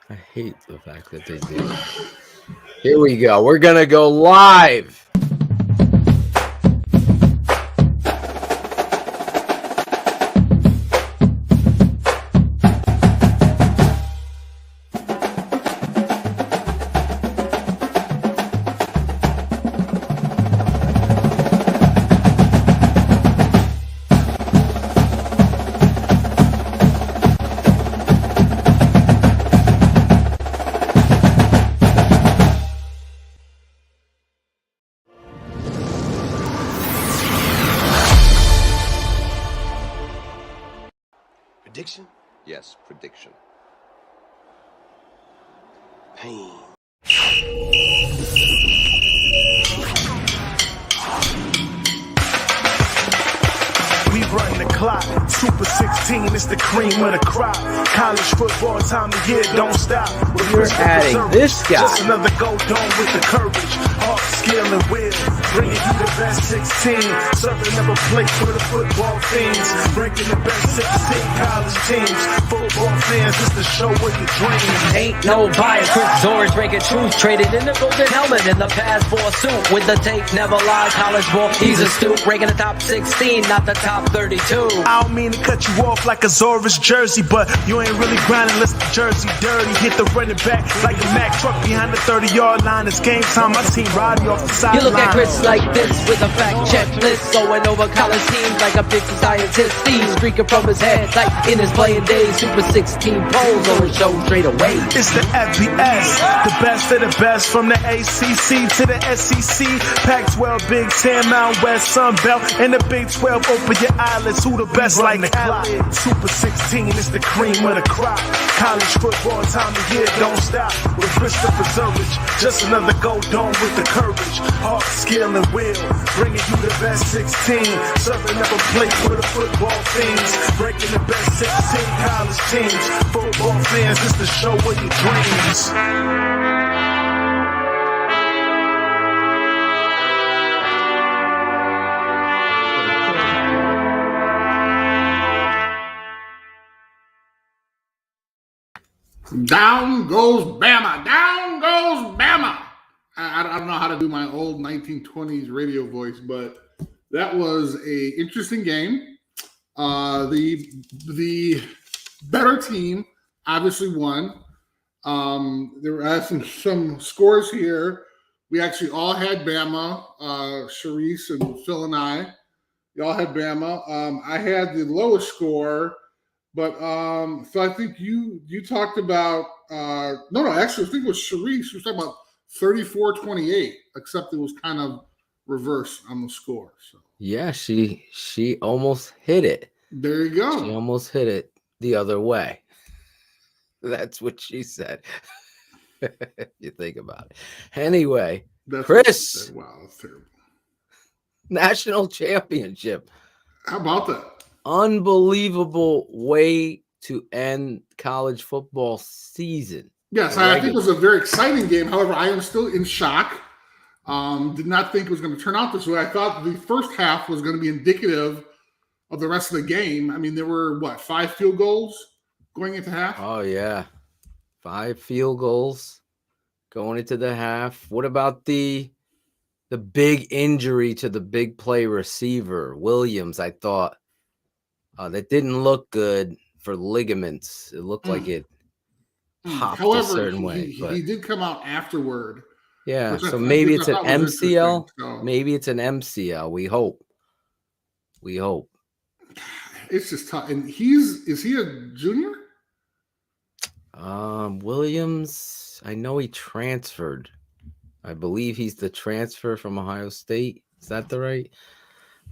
I hate the fact that they do. Here we go. We're going to go live. Prediction? Yes, prediction. Pain. We run the clock. Super 16 is the cream of the crop. College football time of year, don't stop. We're adding this guy. Just another go dome with the courage, heart, skill, and will. Bringing you the best 16. Serving up a plate for the football fiends. Breaking the best 16 college teams. Football fans, it's the show of your dreams. Ain't no bias, Chris Zorich breaking truth. Traded in the golden helmet in the past for a suit. With the tape, never lie, college ball, he's a stoop. Ranking the top 16, not the top 32. I don't mean to cut you off like a Zorich jersey, but you ain't really grinding unless the jersey dirty. Hit the running back like a Mack truck behind the 30-yard line. It's game time. I seen Roddy off the sideline. You look at Chris like this with a fact checklist, going over college teams like a big scientist. He's streaking from his head like in his playing days. Super 16 polls on the show straight away. It's the FBS, the best of the best from the ACC to the SEC. Pac-12, Big Ten, Mountain West, Sun Belt, and the Big 12. Open your eyelids. Who the best like the clock? Super 16 is the cream of the crop. College football time of year, don't stop. With Christopher Zorich, just another go dome with the courage, heart, skill, and will. Bringing you the best 16. Serving up a plate for the football fiends. Breaking the best 16 college teams. Football fans, it's the show of your dreams. Down goes Bama. Down goes Bama. I don't know how to do my old 1920s radio voice, but that was a interesting game. The better team obviously won. There were some scores here. We actually all had Bama. Sharice and Phil and I. We all had Bama. I had the lowest score. But so I think you talked about actually I think it was Sharice. She was talking about 34-28, except it was kind of reversed on the score. So Yeah, she almost hit it. There you go. She almost hit it the other way. That's what she said. You think about it. Anyway, Chris. Wow, that's terrible. National championship. How about that? Unbelievable way to end college football season. Yes, I think it was a very exciting game. However, I am still in shock. Did not think it was going to turn out this way. I thought the first half was going to be indicative of the rest of the game. I mean, there were, 5 field goals going into half? Oh, yeah. 5 field goals going into the half. What about the big injury to the big play receiver, Williams? I thought that didn't look good for ligaments. It looked like it popped a certain way. But he did come out afterward. Yeah, so maybe it's an MCL. So. Maybe it's an MCL. We hope. It's just tough. And is he a junior? Williams, I know he transferred. I believe he's the transfer from Ohio State. Is that the right?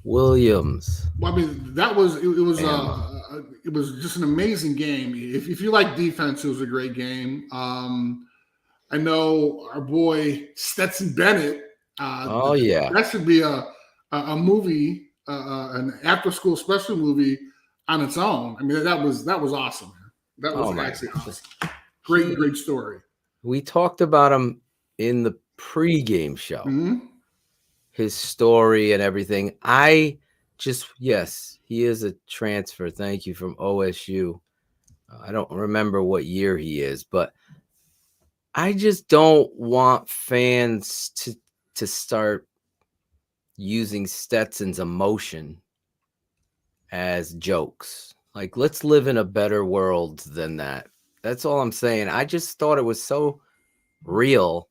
Williams. Well, I mean, it was just an amazing game. If you like defense, it was a great game. I know our boy Stetson Bennett. That should be a movie, an after-school special movie on its own. I mean, that was awesome. That was actually awesome. Great story. We talked about him in the pregame show. Mm-hmm. His story and everything. Yes, he is a transfer. Thank you, from OSU. I don't remember what year he is, but I just don't want fans to start using Stetson's emotion as jokes. Like, let's live in a better world than that. That's all I'm saying. I just thought it was so real.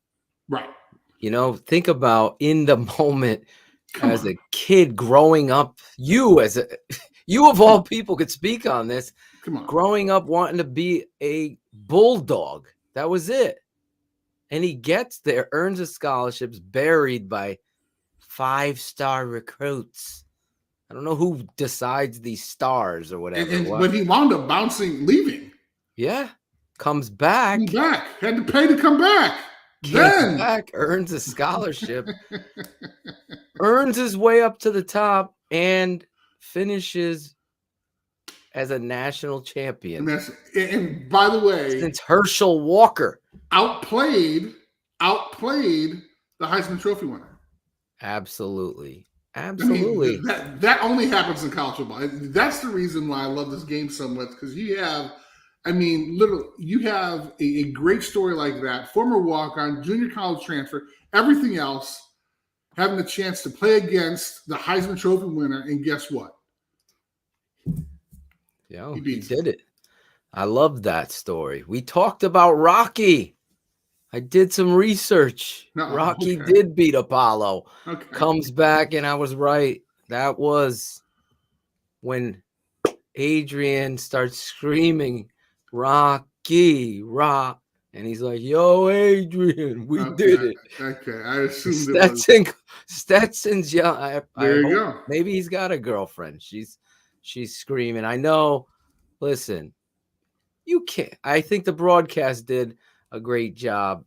Right. You know, think about in the moment Come as on. a kid growing up, you of all people could speak on this, Come on. growing up wanting to be a bulldog. That was it. And he gets there, earns his scholarships, buried by 5-star recruits. I don't know who decides these stars or whatever. But he wound up leaving. Yeah. Comes back. Came back. Had to pay to come back. Came back, earns a scholarship, earns his way up to the top, and finishes as a national champion. And by the way, since Herschel Walker outplayed the Heisman Trophy winner. Absolutely. I mean, that only happens in college football. That's the reason why I love this game so much, because you have, I mean, literally, you have a great story like that, former walk-on, junior college transfer, everything else, having the chance to play against the Heisman Trophy winner, and guess what? Yeah, he did it. I love that story. We talked about Rocky. I did some research. Rocky did beat Apollo. Comes back, and I was right. That was when Adrian starts screaming, Rocky, Rock. And he's like, yo, Adrian, we did it. Okay, I assumed it was. Stetson's young. There you go. Maybe he's got a girlfriend. She's screaming. I know. Listen, you can't. I think the broadcast did a great job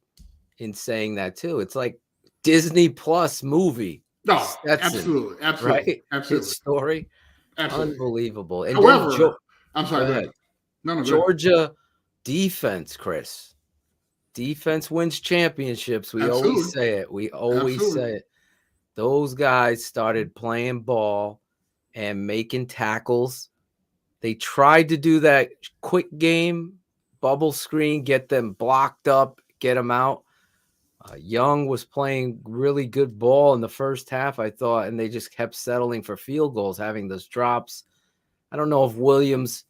in saying that too. It's like Disney Plus movie. No, Stetson, absolutely. Right? Absolutely. His story. Absolutely. Unbelievable. And however, I'm sorry. Go ahead. No, Georgia defense, Chris. Defense wins championships. We always say it. We always say it. Those guys started playing ball and making tackles. They tried to do that quick game, bubble screen, get them blocked up, get them out. Young was playing really good ball in the first half, I thought, and they just kept settling for field goals, having those drops. I don't know if Williams,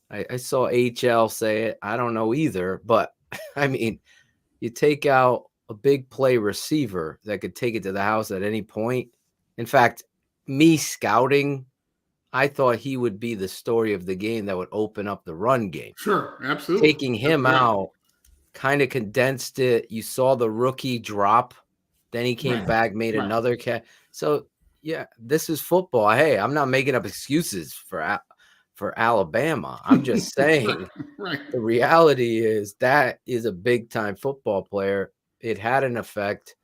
I saw HL say it. I don't know either, but I mean, you take out a big play receiver that could take it to the house at any point. In fact, me scouting, I thought he would be the story of the game that would open up the run game. Sure, absolutely. Taking him out kind of condensed it. You saw the rookie drop. Then he came back, made another catch. So, yeah, this is football. Hey, I'm not making up excuses for Alabama. I'm just saying the reality is that is a big-time football player. It had an effect,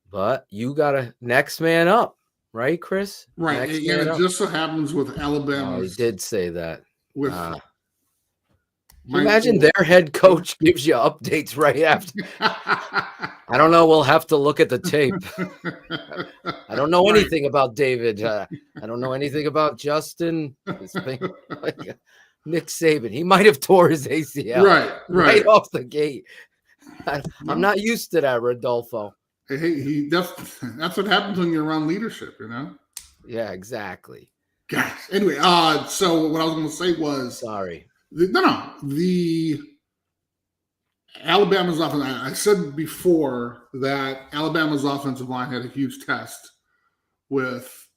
but you got to next man up. Right, Chris? Right. And it just so happens with Alabama. Oh, he did say that. With imagine their head coach gives you updates right after. I don't know. We'll have to look at the tape. I don't know anything about David. I don't know anything about Justin. Nick Saban. He might have tore his ACL right off the gate. I'm not used to that, Rodolfo. Hey, that's what happens when you're around leadership, you know? Yeah, exactly. Gosh. Anyway, so what I was going to say was the Alabama's offense. I said before that Alabama's offensive line had a huge test with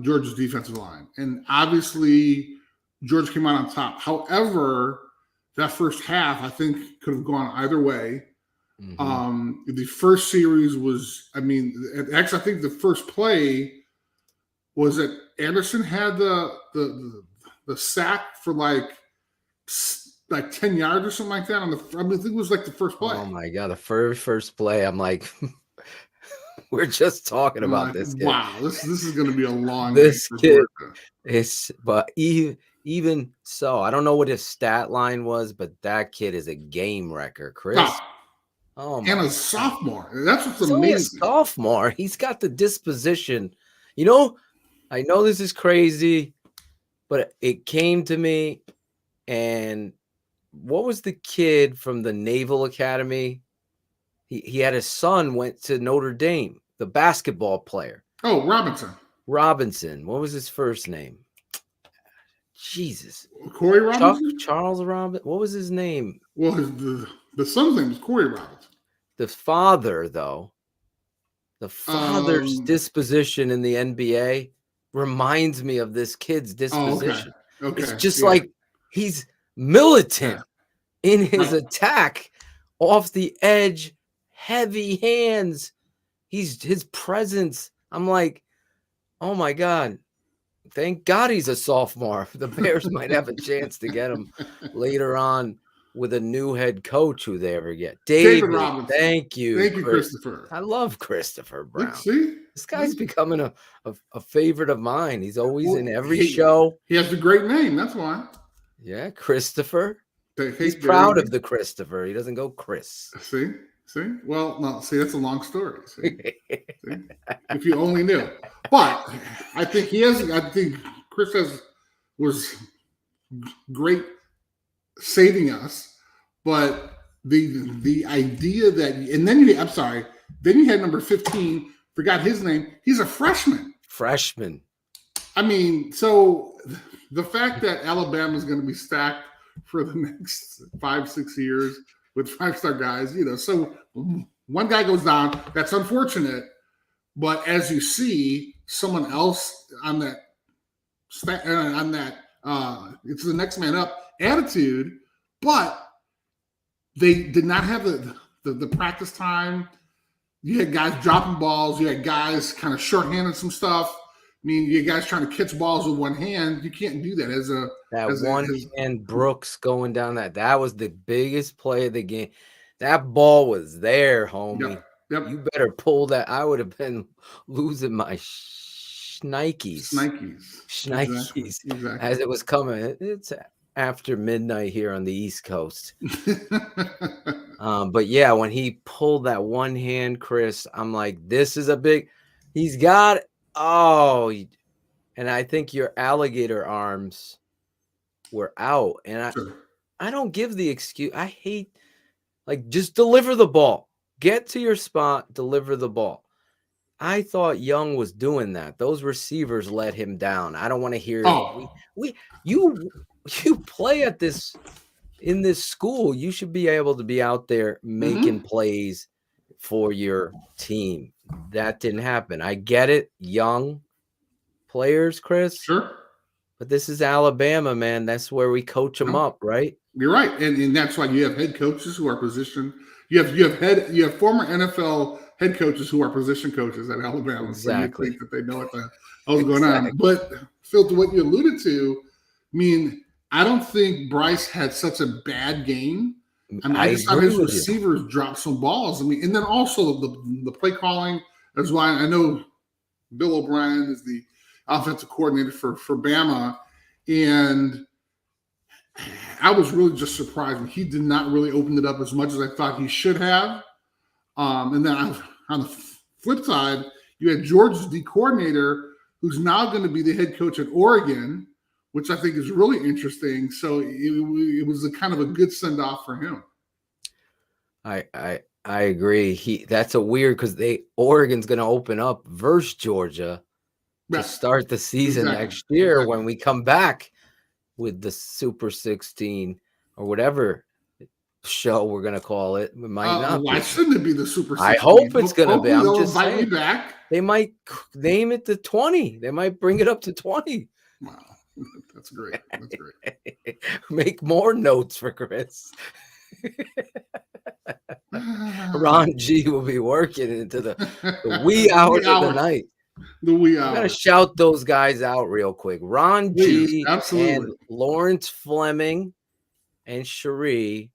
Georgia's defensive line, and obviously Georgia came out on top. However, that first half I think could have gone either way. Mm-hmm. The first series was, actually, I think the first play was that Anderson had the sack for like 10 yards or something like that. I think it was like the first play. Oh my God, the first play. I'm like, we're just talking about this kid. Wow, this is going to be a long. This kid is, but even so, I don't know what his stat line was, but that kid is a game wrecker, Chris. Oh, and a sophomore. That's what's amazing. Only a sophomore. He's got the disposition. You know, I know this is crazy, but it came to me, and what was the kid from the Naval Academy? He had his son went to Notre Dame, the basketball player. Oh, Robinson. Robinson. What was his first name? Jesus. Corey Robinson? Charles Robinson. What was his name? Well, the son's name is Corey Robinson. The father, though, the father's disposition in the NBA reminds me of this kid's disposition. Oh, okay. It's just like he's militant in his attack, off the edge, heavy hands. His presence. I'm like, oh my God. Thank God he's a sophomore. The Bears might have a chance to get him later on with a new head coach who they ever get. David Robinson. Thank you. Thank you, Christopher. I love Christopher Brown. See? This guy's becoming a favorite of mine. He's always in every show. He has a great name. That's why. Yeah, Christopher. He's proud of the Christopher. He doesn't go Chris. See? Well, no, see, that's a long story. See? If you only knew. But I think Chris was great saving us. But the idea that, and then you had number 15, forgot his name. He's a freshman. I mean, so the fact that Alabama is going to be stacked for the next 5-6 years with 5-star guys, so one guy goes down. That's unfortunate. But as you see, someone else on that it's the next man up attitude, but they did not have the practice time. You had guys dropping balls. You had guys kind of shorthanded some stuff. I mean, you guys trying to catch balls with one hand. You can't do that hand Brooks going down that was the biggest play of the game. That ball was there, homie. Yep. You better pull that. I would have been losing my shnikes. Exactly. As it was coming. It's after midnight here on the East Coast. But yeah, when he pulled that one hand, Chris, I'm like, this is he's got it. Oh, and I think your alligator arms were out. And I don't give the excuse. I hate, just deliver the ball. Get to your spot, deliver the ball. I thought Young was doing that. Those receivers let him down. I don't want to hear you play at in this school. You should be able to be out there making plays for your team. That didn't happen. I get it. Young players, Chris. Sure. But this is Alabama, man. That's where we coach them up, right? You're right. And that's why you have head coaches who are positioned. You have former NFL head coaches who are position coaches at Alabama. Exactly. So you think that they know what the hell's going on. But Phil, to what you alluded to, I mean, I don't think Bryce had such a bad game. I just thought his receivers dropped some balls. I mean, and then also the play calling. That's why I know Bill O'Brien is the offensive coordinator for Bama. And I was really just surprised when he did not really open it up as much as I thought he should have. And then on the flip side, you had Georgia's D coordinator, who's now going to be the head coach at Oregon, which I think is really interesting. So it was a kind of a good send off for him. I agree. That's a weird because Oregon's going to open up versus Georgia to start the season next year when we come back with the Super 16 or whatever show we're going to call it. It might not. Why shouldn't it be the Super 16? I hope it's going to be. I'm just invite saying. Me back. They might name it to 20. They might bring it up to 20. Wow. That's great. That's great. Make more notes for Chris. Ron G will be working into the wee hours of the night. The wee hours. I gotta shout those guys out real quick. Ron G absolutely. And Lawrence Fleming and Cherie,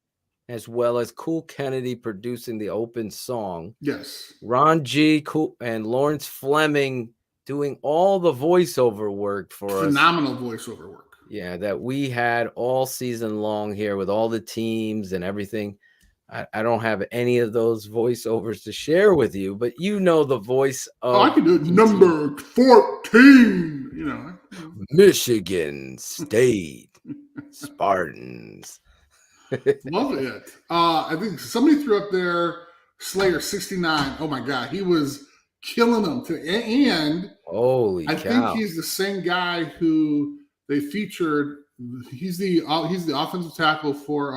as well as Cool Kennedy producing the open song. Yes. Ron G and Lawrence Fleming doing all the voiceover work for us. Phenomenal voiceover work. Yeah, that we had all season long here with all the teams and everything. I don't have any of those voiceovers to share with you, but you know the voice of I can do it. Number 14, Michigan State Spartans. Love it. I think somebody threw up there Slayer 69. Oh my God, he was killing them. And Holy I think cow. he's the same guy who they featured. He's the offensive tackle for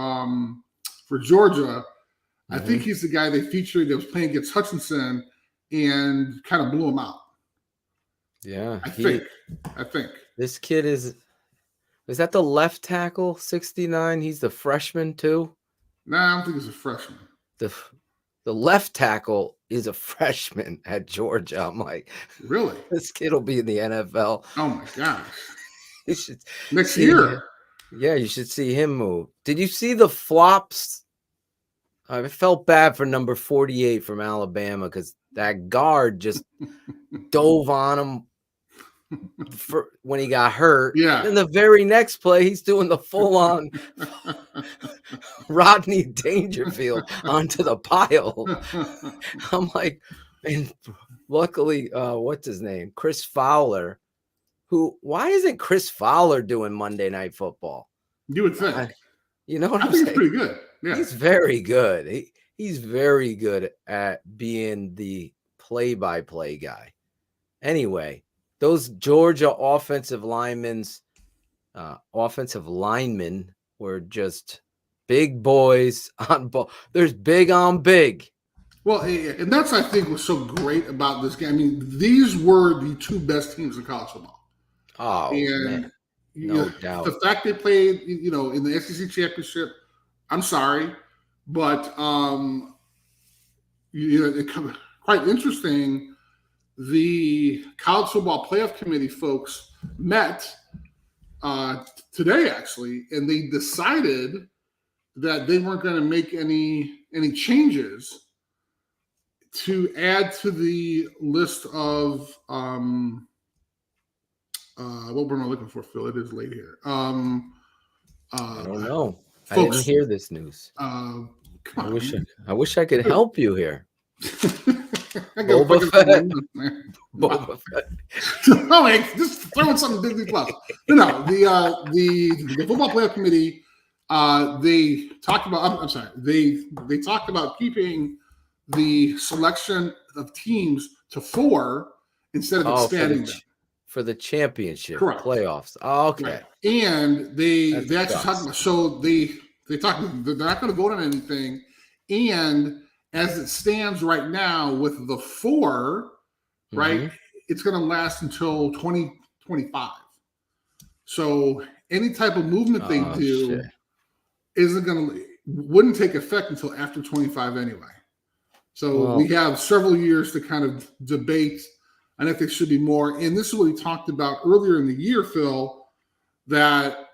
Georgia. I think he's the guy they featured that was playing against Hutchinson and kind of blew him out. Yeah. I think. This kid is that the left tackle, 69? He's the freshman too? Nah, I don't think he's a freshman. The left tackle is a freshman at Georgia. I'm like, really? This kid will be in the NFL. Oh my gosh. You should next year. Yeah, you should see him move. Did you see the flops? I felt bad for number 48 from Alabama because that guard just dove on him when he got hurt. Yeah. And the very next play, he's doing the full-on Rodney Dangerfield onto the pile. I'm like, and luckily, what's his name? Chris Fowler. Why isn't Chris Fowler doing Monday Night Football? You would think. You know what I I'm think saying? He's pretty good. Yeah. He's very good. He's very good at being the play-by-play guy. Anyway, those Georgia offensive linemen were just big boys on ball. There's big on big. Well, and that's, I think, was so great about this game. I mean, these were the two best teams in college football. Oh, man. No doubt. The fact they played, in the SEC championship, I'm sorry, but quite interesting. The college football playoff committee folks met today, actually, and they decided that they weren't going to make any changes to add to the list of what we're not looking for, Phil. It is late here. I don't know. Folks, I didn't hear this news. I wish I could help you here. Boba Fett. No, just throwing something Disney Plus. No, the football playoff committee. They talked about. I'm sorry. They talked about keeping the selection of teams to 4 instead of expanding them for the championship playoffs. Oh, okay. Right. And they actually talked about. So they talked. They're not going to vote on anything. And as it stands right now, with the 4, right, it's going to last until 2025. So any type of movement they do wouldn't take effect until after 25 anyway. So we have several years to kind of debate. I think there should be more. And this is what we talked about earlier in the year, Phil, that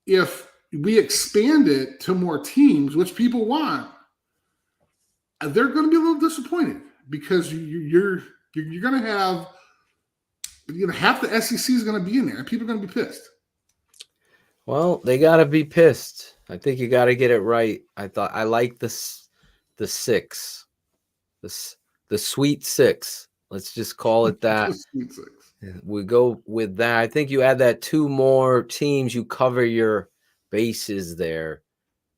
if we expand it to more teams, which people want, they're going to be a little disappointed because you're going to have half the SEC is going to be in there and people are going to be pissed. Well, they got to be pissed. I think you got to get it right. I like the 6, the Sweet 6. Let's just call it that. Sweet 6. We go with that. I think you add that 2 more teams, you cover your bases there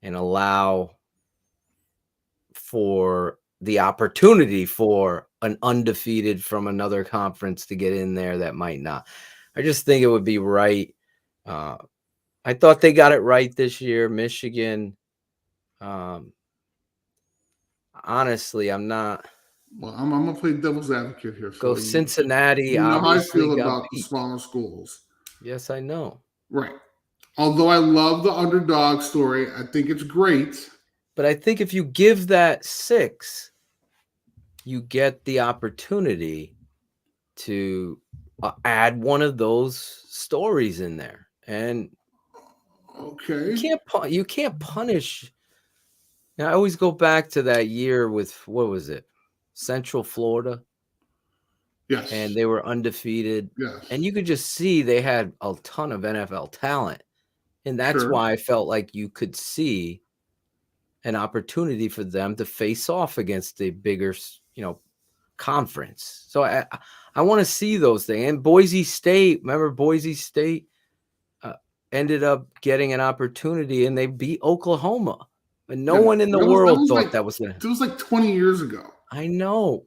and allow for the opportunity for an undefeated from another conference to get in there that might not. I just think it would be right. I thought they got it right this year. Michigan. Honestly, I'm not. Well, I'm going to play devil's advocate here. Go Cincinnati. You know how I feel about the smaller schools. Yes, I know. Right. Although I love the underdog story, I think it's great. But I think if you give that 6, you get the opportunity to add one of those stories in there. And you can't punish. Now, I always go back to that year with, what was it? Central Florida. Yes. And they were undefeated. Yes. And you could just see they had a ton of NFL talent. And that's why I felt like you could see an opportunity for them to face off against the bigger, conference. So I want to see those things. And Boise State, remember Boise State? ended up getting an opportunity, and they beat Oklahoma. And no Yeah, one in the that world was thought like, that was going it to. was like 20 years ago. I know.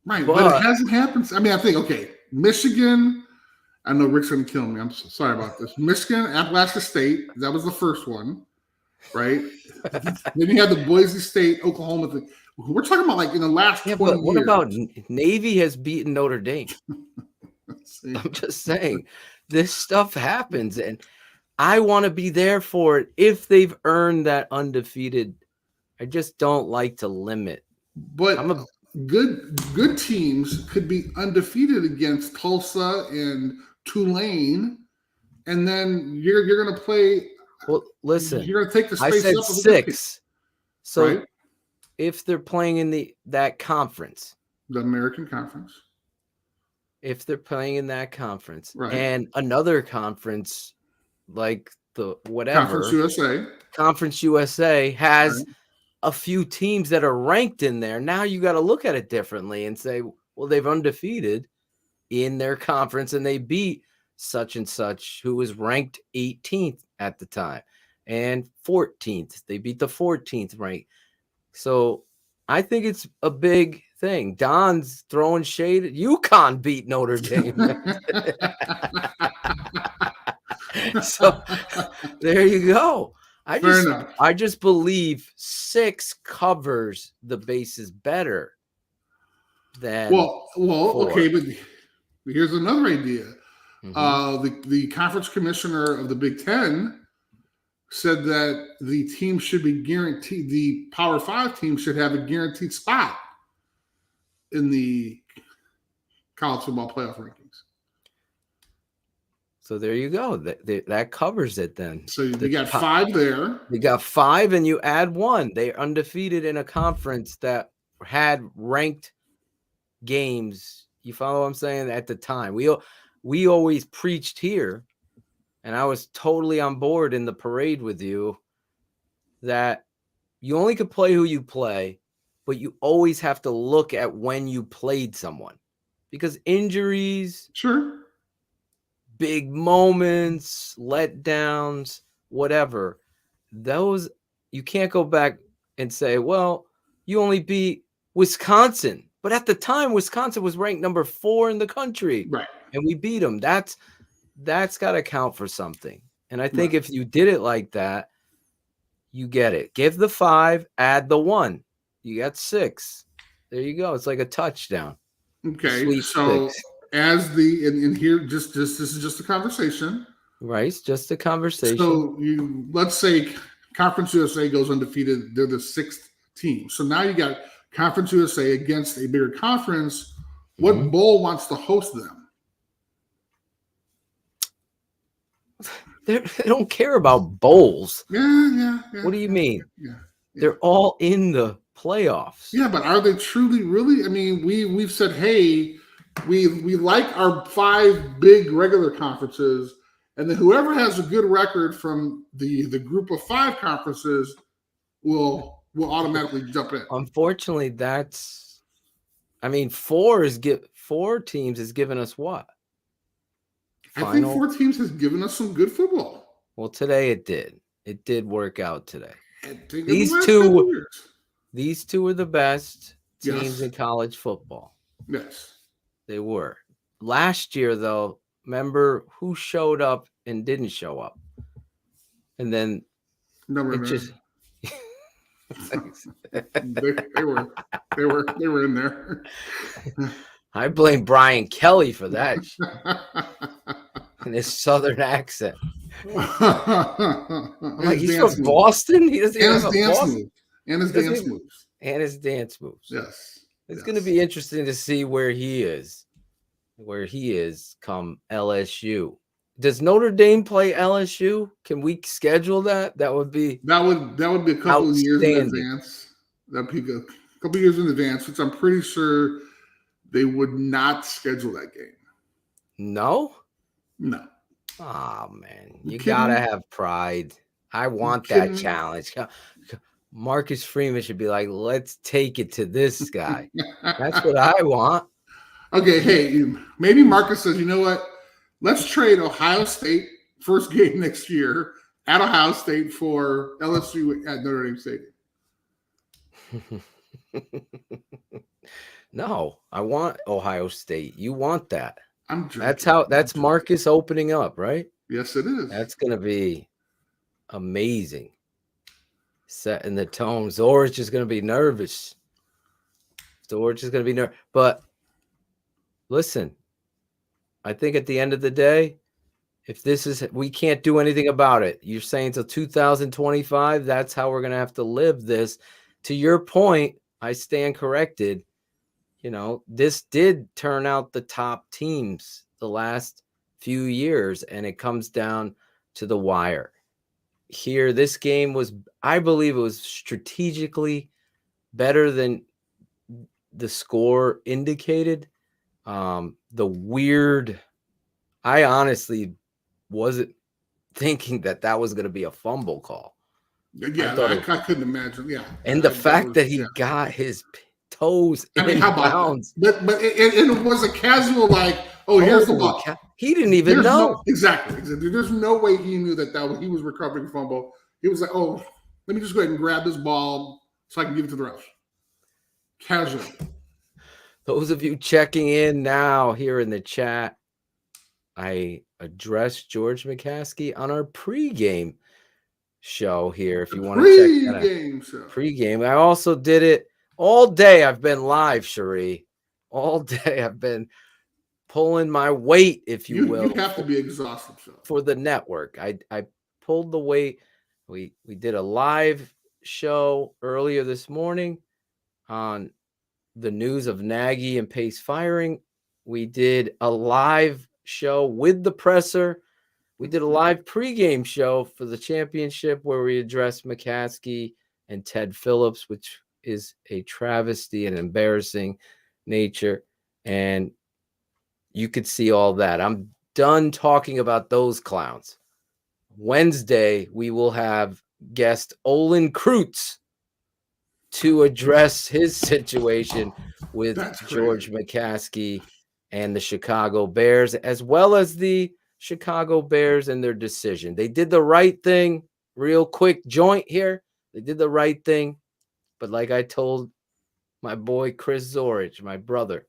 Right, but it hasn't happened. I mean, I think, okay, Michigan, I know Rick's going to kill me. I'm so sorry about this. Michigan, Appalachian State, that was the first one, right? Then you had the Boise State, Oklahoma thing. We're talking about like in the last 20 but what years. about Navy has beaten Notre Dame? See? I'm just saying, this stuff happens, and I want to be there for it if they've earned that undefeated. I just don't like to limit. But good teams could be undefeated against Tulsa and Tulane, and then you're going to play. Well, listen, you're going to take the space I said up of 6. So right? if they're playing in that conference, The American Conference, if they're playing in that conference, right? And another conference like the whatever Conference USA has right. a few teams that are ranked in there. Now you got to look at it differently and say, well, they've undefeated in their conference and they beat such and such who was ranked 18th at the time and 14th. They beat the 14th rank. So I think it's a big thing. Don's throwing shade. UConn beat Notre Dame. So there you go. I just believe 6 covers the bases better than well, 4. okay, but here's another idea. The conference commissioner of the Big Ten said that the team should be guaranteed. The Power 5 team should have a guaranteed spot in the college football playoff rankings. So there you go. That covers it then. So we got 5 there. You got 5 and you add 1. They're undefeated in a conference that had ranked games. You follow what I'm saying? At the time, we always preached here, and I was totally on board in the parade with you, that you only could play who you play, but you always have to look at when you played someone, because injuries, sure, big moments, letdowns, whatever, those you can't go back and say, well, you only beat Wisconsin. But at the time, Wisconsin was ranked number 4 in the country. Right. And we beat them. That's got to count for something. And I think if you did it like that, you get it. Give the 5, add the 1. You got 6. There you go. It's like a touchdown. Okay. So as and here, this is just a conversation. Right. It's just a conversation. So let's say Conference USA goes undefeated. They're the 6th team. So now you got Conference USA against a bigger conference. What bowl wants to host them? They don't care about bowls. Yeah. What do you mean? Yeah. They're all in the playoffs. Yeah, but are they truly really? I mean, we've said, hey, we like our 5 big regular conferences, and then whoever has a good record from the group of 5 conferences will automatically jump in. Unfortunately, 4 teams has given us what? I think 4 teams has given us some good football. Well, today it did. It did work out today. These 2 are the best teams in college football. Yes. They were. Last year, though, remember who showed up and didn't show up? And then just they were in there. I blame Brian Kelly for that. And his southern accent. He's from Boston. He doesn't even have a Boston. And his dance moves. And his dance moves. Yes. It's going to be interesting to see where he is come LSU. Does Notre Dame play LSU? Can we schedule that? That would be a couple of years in advance. That'd be a couple of years in advance, which I'm pretty sure they would not schedule that game. No. Oh man, you gotta have pride. I want that challenge. Marcus Freeman should be like, let's take it to this guy. That's what I want. Okay, hey, maybe Marcus says, you know what? Let's trade Ohio State first game next year at Ohio State for LSU at Notre Dame Stadium. No, I want Ohio State. You want that. I'm joking. That's Marcus opening up, right? Yes, it is. That's going to be amazing. Setting the tone. Zorich is going to be nervous. Zorich is going to be nervous. But listen, I think at the end of the day, if this is, we can't do anything about it. You're saying till 2025, that's how we're going to have to live this. To your point, I stand corrected. This did turn out the top teams the last few years, and it comes down to the wire. Here, this game was, I believe it was strategically better than the score indicated. I honestly wasn't thinking that was going to be a fumble call. Yeah, I couldn't imagine. Yeah. And the fact that he got his toes in bounds. But it was a casual, like, here's the ball. He didn't even know. Exactly. There's no way he knew that he was recovering fumble. He was like, let me just go ahead and grab this ball so I can give it to the ref. Casual. Those of you checking in now here in the chat, I addressed George McCaskey on our pregame show here. If you want to check that out. Pregame. I also did it all day. I've been live, Cherie. All day I've been pulling my weight, if you will. You have to be exhausted for the network. I pulled the weight. We did a live show earlier this morning on the news of Nagy and Pace firing. We did a live show with the presser. We did a live pregame show for the championship where we addressed McCaskey and Ted Phillips, which is a travesty and embarrassing nature. And you could see all that. I'm done talking about those clowns. Wednesday, we will have guest Olin Kreutz to address his situation with George McCaskey and the Chicago Bears, as well as the Chicago Bears and their decision. They did the right thing. Real quick joint here. They did the right thing. But like I told my boy Chris Zorich, my brother,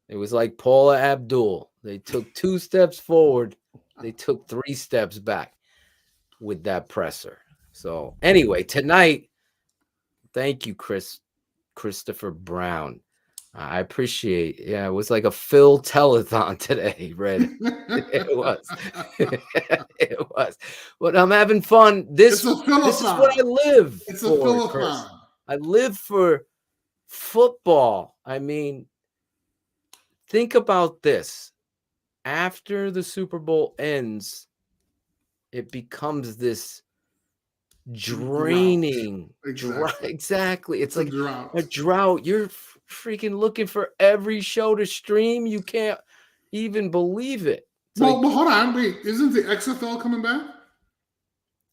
it was like Paula Abdul. They took 2 steps forward. They took 3 steps back with that presser. So anyway, tonight, thank you, Christopher Brown. I appreciate. Yeah, it was like a Phil telethon today, Red. It was. It was. But I'm having fun. This is what I live for. It's a philothon. I live for football. I mean, think about this. After the Super Bowl ends, it becomes this draining drought. Exactly. It's like a drought. You're freaking looking for every show to stream. You can't even believe it. But hold on. Wait, isn't the XFL coming back?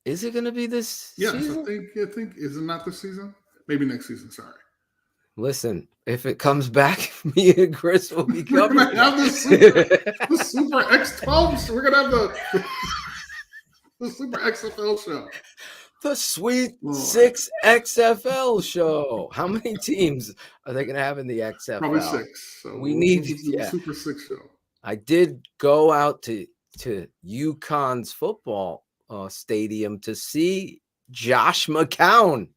Is it going to be this season? I think is it not this season? Maybe next season. Sorry. Listen, if it comes back, me and Chris will be covering. We're gonna have the Super X12. We're gonna have the Super XFL show. The Sweet 6 XFL show. How many teams are they going to have in the XFL? Probably 6. So we need the Super 6 show. I did go out to UConn's football stadium to see Josh McCown.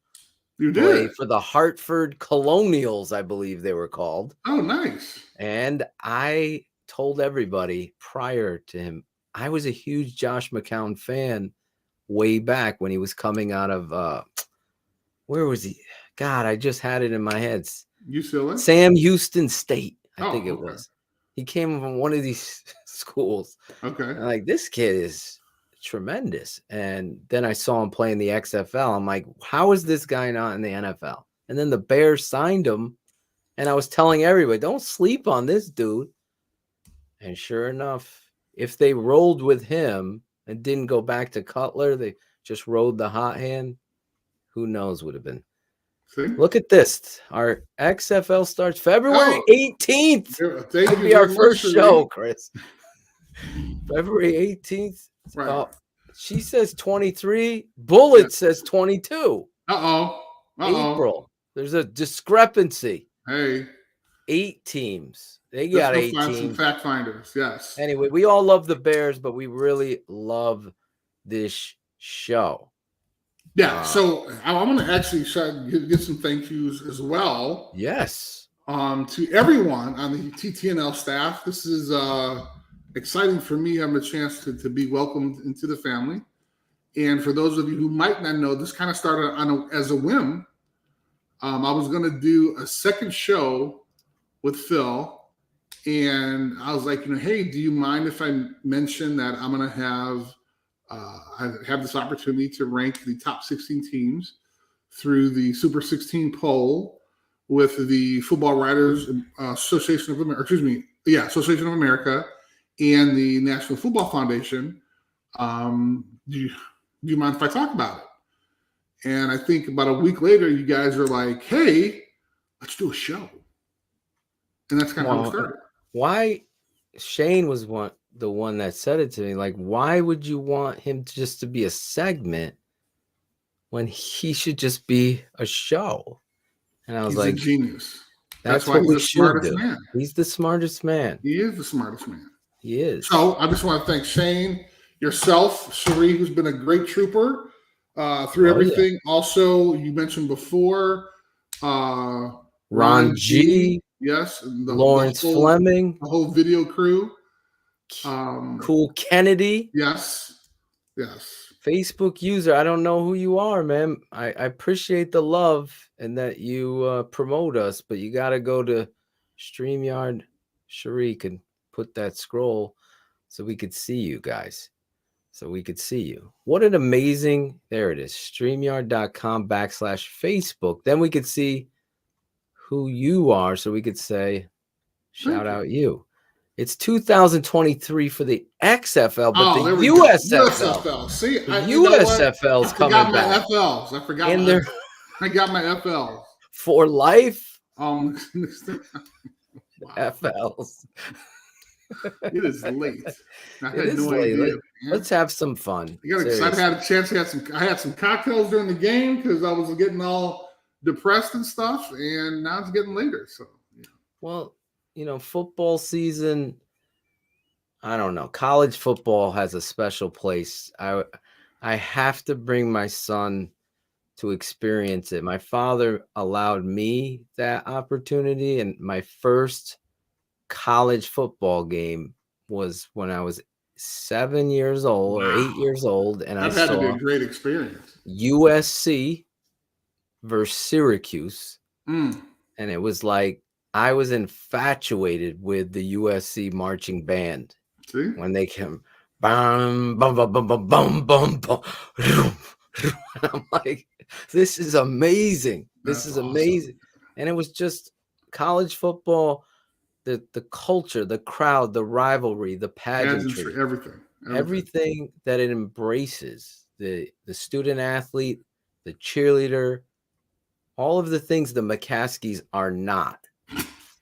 You did? For the Hartford Colonials, I believe they were called. Oh, nice. And I told everybody prior to him, I was a huge Josh McCown fan way back when he was coming out of where was he? God, I just had it in my head. UCLA? Sam Houston State, I think it was. He came from one of these schools. Okay. Like, this kid is tremendous. And then I saw him play in the XFL. I'm like, how is this guy not in the NFL? And then the Bears signed him. And I was telling everybody, don't sleep on this dude. And sure enough, if they rolled with him and didn't go back to Cutler, they just rode the hot hand, who knows would have been. See? Look at this. Our XFL starts February 18th. That'll be our first show, Chris. February 18th. Right. She says 23. Bullet says 22. Uh-oh. April. There's a discrepancy. Hey. 8 teams. They Let's got go 8 find teams. some fact finders. Yes. Anyway, we all love the Bears, but we really love this show. Yeah. So I'm going to actually get some thank yous as well. Yes. To everyone on the TTNL staff. This is exciting for me. I'm a chance to be welcomed into the family. And for those of you who might not know, this kind of started as a whim. I was going to do a second show with Phil. And I was like, hey, do you mind if I mention that I'm going to have I have this opportunity to rank the top 16 teams through the Super 16 poll with the Football Writers Association of America, Association of America and the National Football Foundation. Do you mind if I talk about it? And I think about a week later, you guys are like, hey, let's do a show. And that's kind of how it started. Why Shane was the one that said it to me. Like, why would you want him just to be a segment when he should just be a show? And I was He's like, a genius. That's why what he's we the should smartest do. man. He's the smartest man. He is the smartest man. He is. So I just want to thank Shane, yourself, Cherie, who's been a great trooper through everything. Yeah. Also, you mentioned before, Ron G. Yes. Lawrence Fleming. The whole video crew. Cool Kennedy. Yes. Facebook user. I don't know who you are, man. I appreciate the love and that you promote us, but you got to go to StreamYard. Cherie can put that scroll so we could see you guys. So we could see you. What an amazing, there it is, StreamYard.com/Facebook. Then we could see who you are so we could say, shout out you. It's 2023 for the XFL, but the USFL. See, the USFL's coming back. FLs. I forgot I got my FLs. For life? Wow. FLs. It is late. I had no late. idea. Let's have some fun. I had a chance. I had some cocktails during the game because I was getting all depressed and stuff, and now it's getting later. So, yeah. Well, football season, I don't know. College football has a special place. I have to bring my son to experience it. My father allowed me that opportunity, and my first college football game was when I was 7 years old or 8 years old, and that had to be a great experience. USC versus Syracuse, and it was like I was infatuated with the USC marching band. See? When they came, bum bum bum bum bum bum bum bum. I'm like, this is amazing. This is amazing, awesome. And it was just college football. The culture, the crowd, the rivalry, the pageantry, everything that it embraces, the student athlete, the cheerleader, all of the things the McCaskies are not.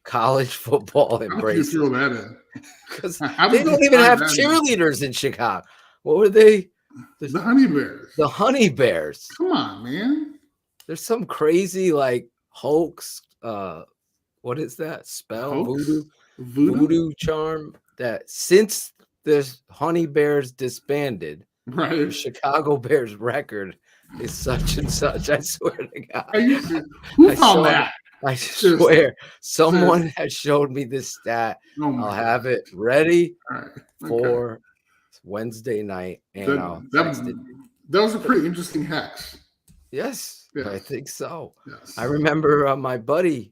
College football embraces. How do you throw that in? Because they don't even have cheerleaders in Chicago. What were they? The Honey Bears. The Honey Bears. Come on, man. There's some crazy hoax. What is that spell? Voodoo charm that since the Honey Bears disbanded, right? The Chicago Bears record is such and such. I swear to God. Who found that? I swear someone has showed me this stat. I'll have it ready for Wednesday night, and that was a pretty interesting hex. Yes, I think so. Yes. I remember my buddy.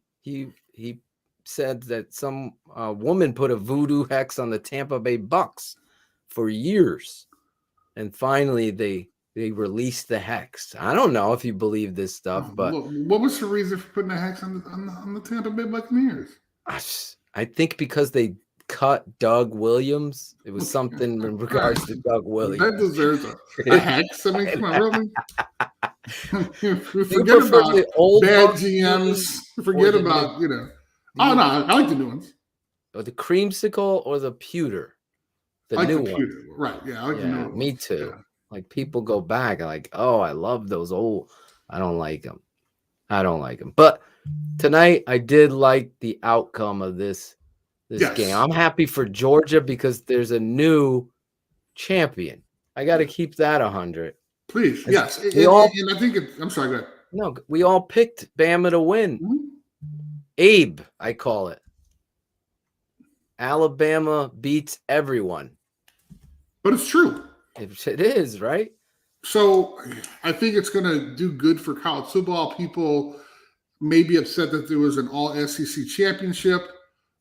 He said that some woman put a voodoo hex on the Tampa Bay Bucks for years, and finally they released the hex. I don't know if you believe this stuff, but what was the reason for putting a hex on the Tampa Bay Buccaneers? I think because they cut Doug Williams. It was something in regards to Doug Williams. That deserves a hex. I mean, come on, really? Forget about the old bad GMs. Forget about, Oh, no, I like the new ones. Or the creamsicle or the pewter? The I like new the one. cute, right? Yeah, I like the Yeah, newer me ones. too. Yeah. Like people go back and like, oh, I love those old. I don't like them. I don't like them. But tonight, I did like the outcome of this game. Yes, I'm happy for Georgia because there's a new champion. I got to keep that 100. please. As Yes, we all and I think I'm sorry. Go ahead. no, we all picked Bama to win. Mhm. Abe, I call it. Alabama beats everyone. But it's true. It is, right? So I think it's going to do good for college football. People may be upset that there was an all SEC championship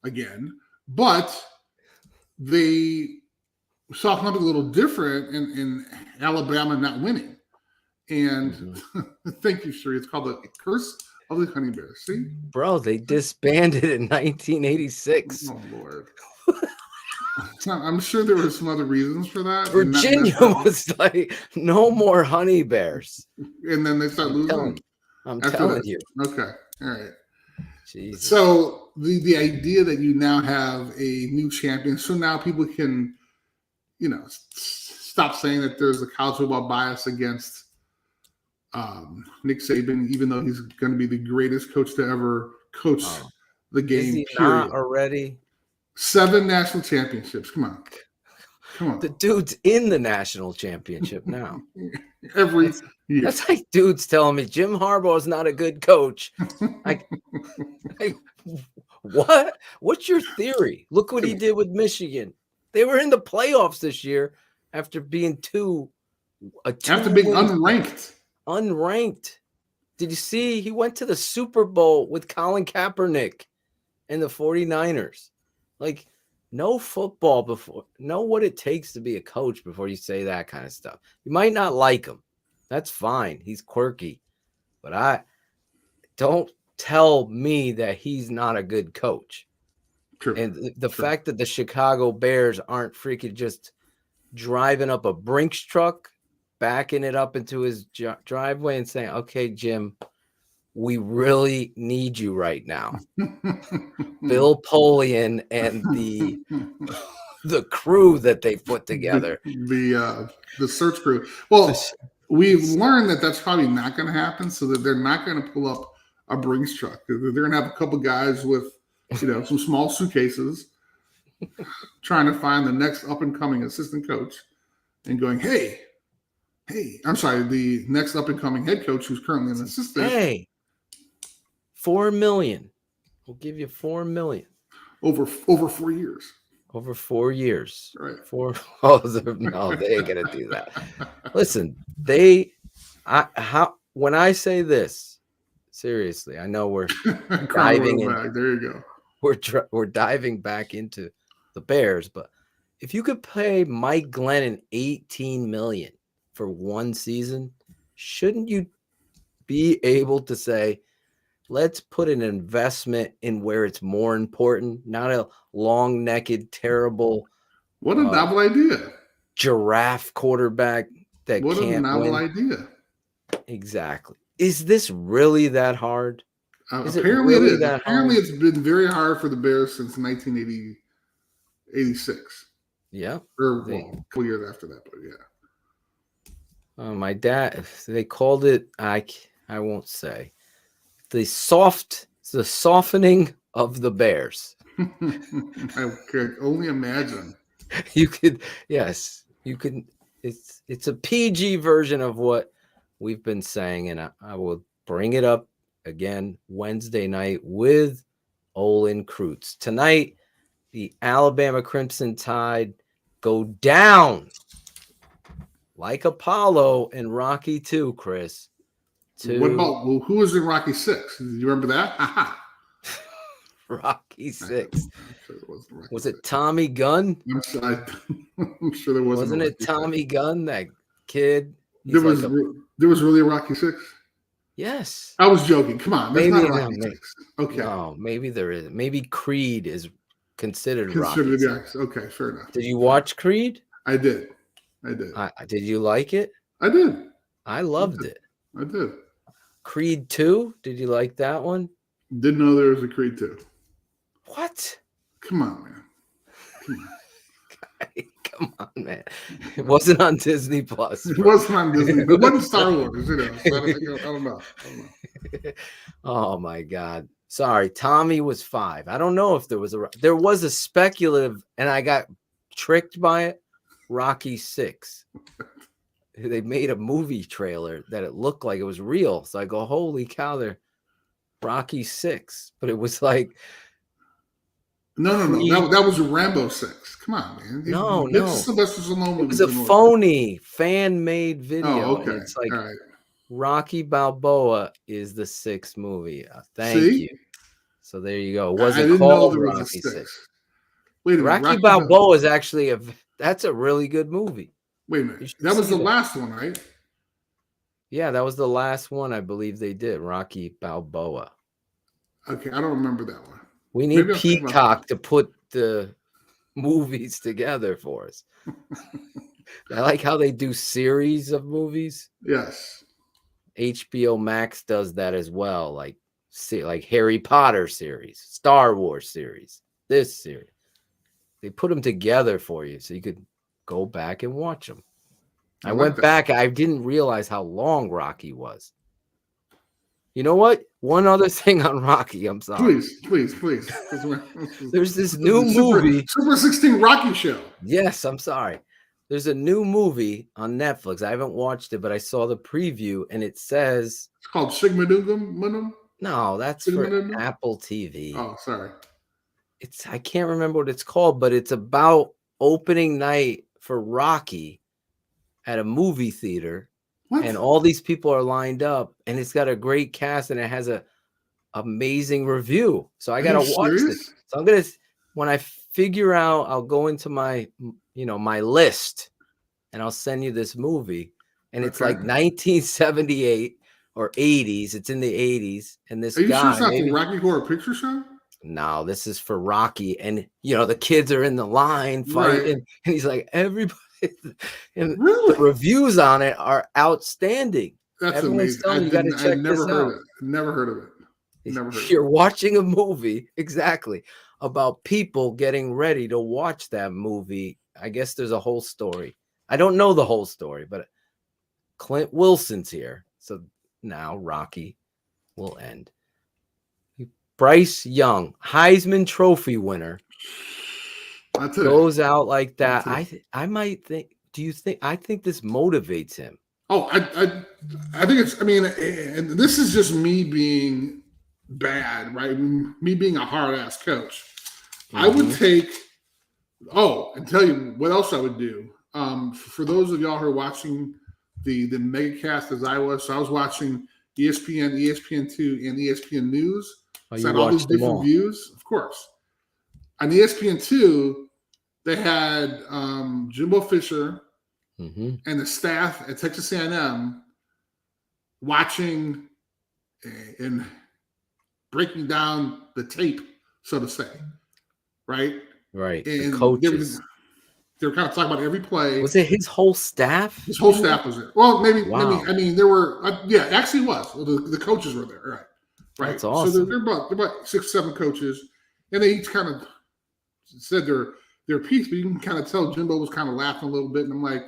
again, but they saw something a little different in Alabama not winning. And thank you, Sheree. It's called the Curse of the Honey Bear. See? Bro, they disbanded in 1986. Oh, Lord. I'm sure there were some other reasons for that. Virginia was like, no more honey bears. And then they start losing. I'm after telling that. you. Okay. All right. Jesus. So the idea that you now have a new champion, so now people can, stop saying that there's a college football bias against Nick Saban, even though he's going to be the greatest coach to ever coach the game. Is he period. not already? 7 national championships. Come on. The dude's in the national championship now. Every year. That's like dudes telling me Jim Harbaugh is not a good coach. What? What's your theory? Look what he did with Michigan. They were in the playoffs this year after being after being unranked. Unranked. Did you see he went to the Super Bowl with Colin Kaepernick and the 49ers? Like, know football before, know what it takes to be a coach before you say that kind of stuff. You might not like him. That's fine. He's quirky. But I don't tell me that he's not a good coach. True. And the fact that the Chicago Bears aren't freaking just driving up a Brinks truck, backing it up into his driveway and saying, okay, Jim, we really need you right now. Bill Polian and the crew that they put together. The search crew. Well, we've learned that that's probably not going to happen, so that they're not going to pull up a Brinks truck. They're going to have a couple guys with, some small suitcases trying to find the next up-and-coming assistant coach and going, hey, I'm sorry, the next up-and-coming head coach who's currently an assistant. Hey, $4 million. We'll give you $4 million. Over 4 years. Over 4 years. Right. No, they ain't gonna do that. Listen, when I say this, seriously, I know we're diving in. There you go. We're diving back into the Bears, but if you could pay Mike Glennon $18 million for one season, shouldn't you be able to say, let's put an investment in where it's more important, not a long-necked, terrible. What a novel idea! Giraffe quarterback that what can't a novel win. idea. Exactly. Is this really that hard? Apparently, it is. Apparently, it's been very hard for the Bears since 1986. Yeah. Or a couple years after that, but yeah. My dad, they called it, I won't say, the softening of the Bears. I could only imagine. You could. It's a PG version of what we've been saying, and I will bring it up again Wednesday night with Olin Kreutz. Tonight, the Alabama Crimson Tide go down like Apollo and Rocky 2, Chris. What about who was in Rocky 6? Do you remember that? Rocky 6. Sure was it Tommy Gunn? I'm sure there wasn't. Wasn't it Tommy Gunn, that kid? There was really a Rocky 6? Yes. I was joking. Come on. That's not Rocky 6. Okay. No, maybe there is. Maybe Creed is considered Rocky. Yes. Okay, fair enough. Did you watch Creed? I did. Did you like it? I did. I loved it. I did. Creed 2? Did you like that one? Didn't know there was a Creed 2. What? Come on, man. Come on, man. It wasn't on Disney Plus. It wasn't on Disney. It wasn't Star Wars, So I don't know. Oh my God. Sorry, Tommy was 5. I don't know if there was a speculative, and I got tricked by it. Rocky 6. They made a movie trailer that it looked like it was real. So I go, holy cow, they're Rocky 6. But it was like No. That was Rambo 6. Come on, man. No. Sylvester Stallone It was a phony fan-made video. Oh, okay. And it's like all right. Rocky Balboa is the 6th movie. Thank you. So there you go. It wasn't called Rocky 6. Wait a minute. Rocky Balboa is actually that's a really good movie. Wait a minute. That was the last one, right? Yeah, that was the last one I believe they did. Rocky Balboa. Okay, I don't remember that one. We need Peacock to put the movies together for us. I like how they do series of movies. Yes. HBO Max does that as well. Like Harry Potter series, Star Wars series, this series. They put them together for you so you could go back and watch them. I went back. I didn't realize how long Rocky was. You know what? One other thing on Rocky. I'm sorry. Please. There's this new movie. Super 16 Rocky show. Yes, I'm sorry. There's a new movie on Netflix. I haven't watched it, but I saw the preview and it says it's called Sigma Dugum. No, that's for Apple TV. Oh, sorry. I can't remember what it's called, but it's about opening night for Rocky at a movie theater. What? And all these people are lined up, and it's got a great cast, and it has a amazing review. So I gotta watch this. So I'm gonna, when I figure out, I'll go into my list, and I'll send you this movie. And it's like 1978 or 80s. It's in the 80s, and this guy. Are you sure it's not the Rocky Horror Picture Show? No, this is for Rocky, and the kids are in the line fighting, and he's like, everybody. And the reviews on it are outstanding. That's Everyone's amazing. You got to check this out. Never heard of it. You're watching a movie about people getting ready to watch that movie. I guess there's a whole story. I don't know the whole story, but Clint Wilson's here. So now Rocky will end. Bryce Young, Heisman Trophy winner. Goes out like that. I might think. Do you think? I think this motivates him. Oh, I think it's. I mean, and this is just me being bad, right? Me being a hard ass coach. Mm-hmm. I would take. Oh, and tell you what else I would do. For those of y'all who are watching the megacast as I was, so I was watching ESPN, ESPN2, and ESPN News. Oh, so all these different views, of course. On ESPN2, they had Jimbo Fisher and the staff at Texas A&M watching and breaking down the tape, so to say, right? Right. And the coaches. They were kind of talking about every play. Was it his whole staff? His whole staff was there. Well, maybe. I mean, there were. Actually, it was. The coaches were there. Right. That's awesome. So they're about 6, 7 coaches, and they each kind of said their piece, but you can kind of tell Jimbo was kind of laughing a little bit. And I'm like,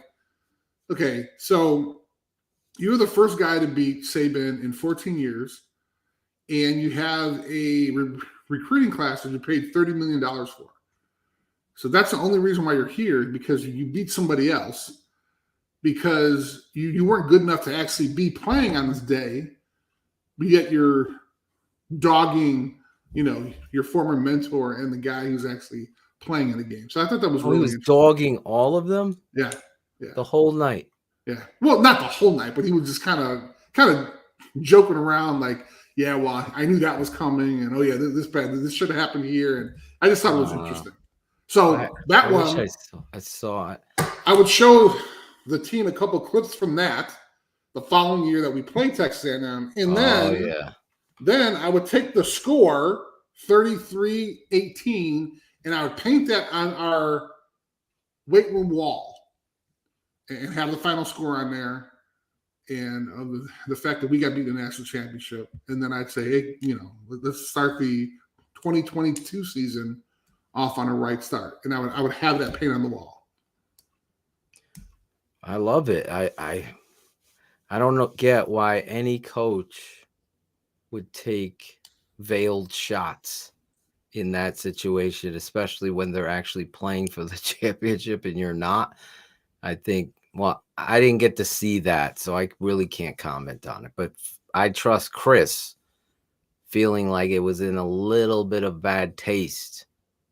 okay, so you're the first guy to beat Saban in 14 years, and you have a recruiting class that you paid $30 million for. So that's the only reason why you're here, because you beat somebody else, because you weren't good enough to actually be playing on this day, but yet you're dogging, your former mentor and the guy who's actually playing in the game. So I thought that was really interesting. Dogging all of them? Yeah. The whole night. Yeah. Well, not the whole night, but he was just kind of joking around like, yeah, well, I knew that was coming, and this should have happened here, and I just thought it was interesting. So I saw it. I would show the team a couple clips from that the following year that we played Texas A&M, and then I would take the score 33-18, and I would paint that on our weight room wall and have the final score on there, and of the fact that we got beat in the national championship. And then I'd say, hey, let's start the 2022 season off on a right start. And I would have that paint on the wall. I love it. I don't get why any coach would take veiled shots in that situation, especially when they're actually playing for the championship and you're not. I think, well, I didn't get to see that, so I really can't comment on it. But I trust Chris feeling like it was in a little bit of bad taste,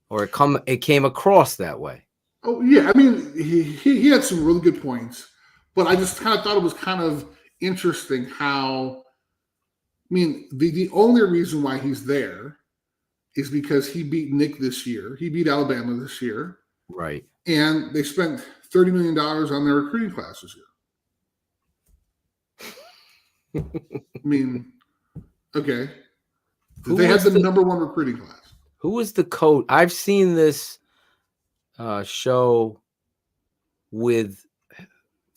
or it came across that way. Oh yeah, I mean he had some really good points, but I just kind of thought it was kind of interesting how. I mean, the only reason why he's there is because he beat Nick this year. He beat Alabama this year. Right. And they spent $30 million on their recruiting class this year. I mean, okay. They had the number one recruiting class. Who was the coach? I've seen this show with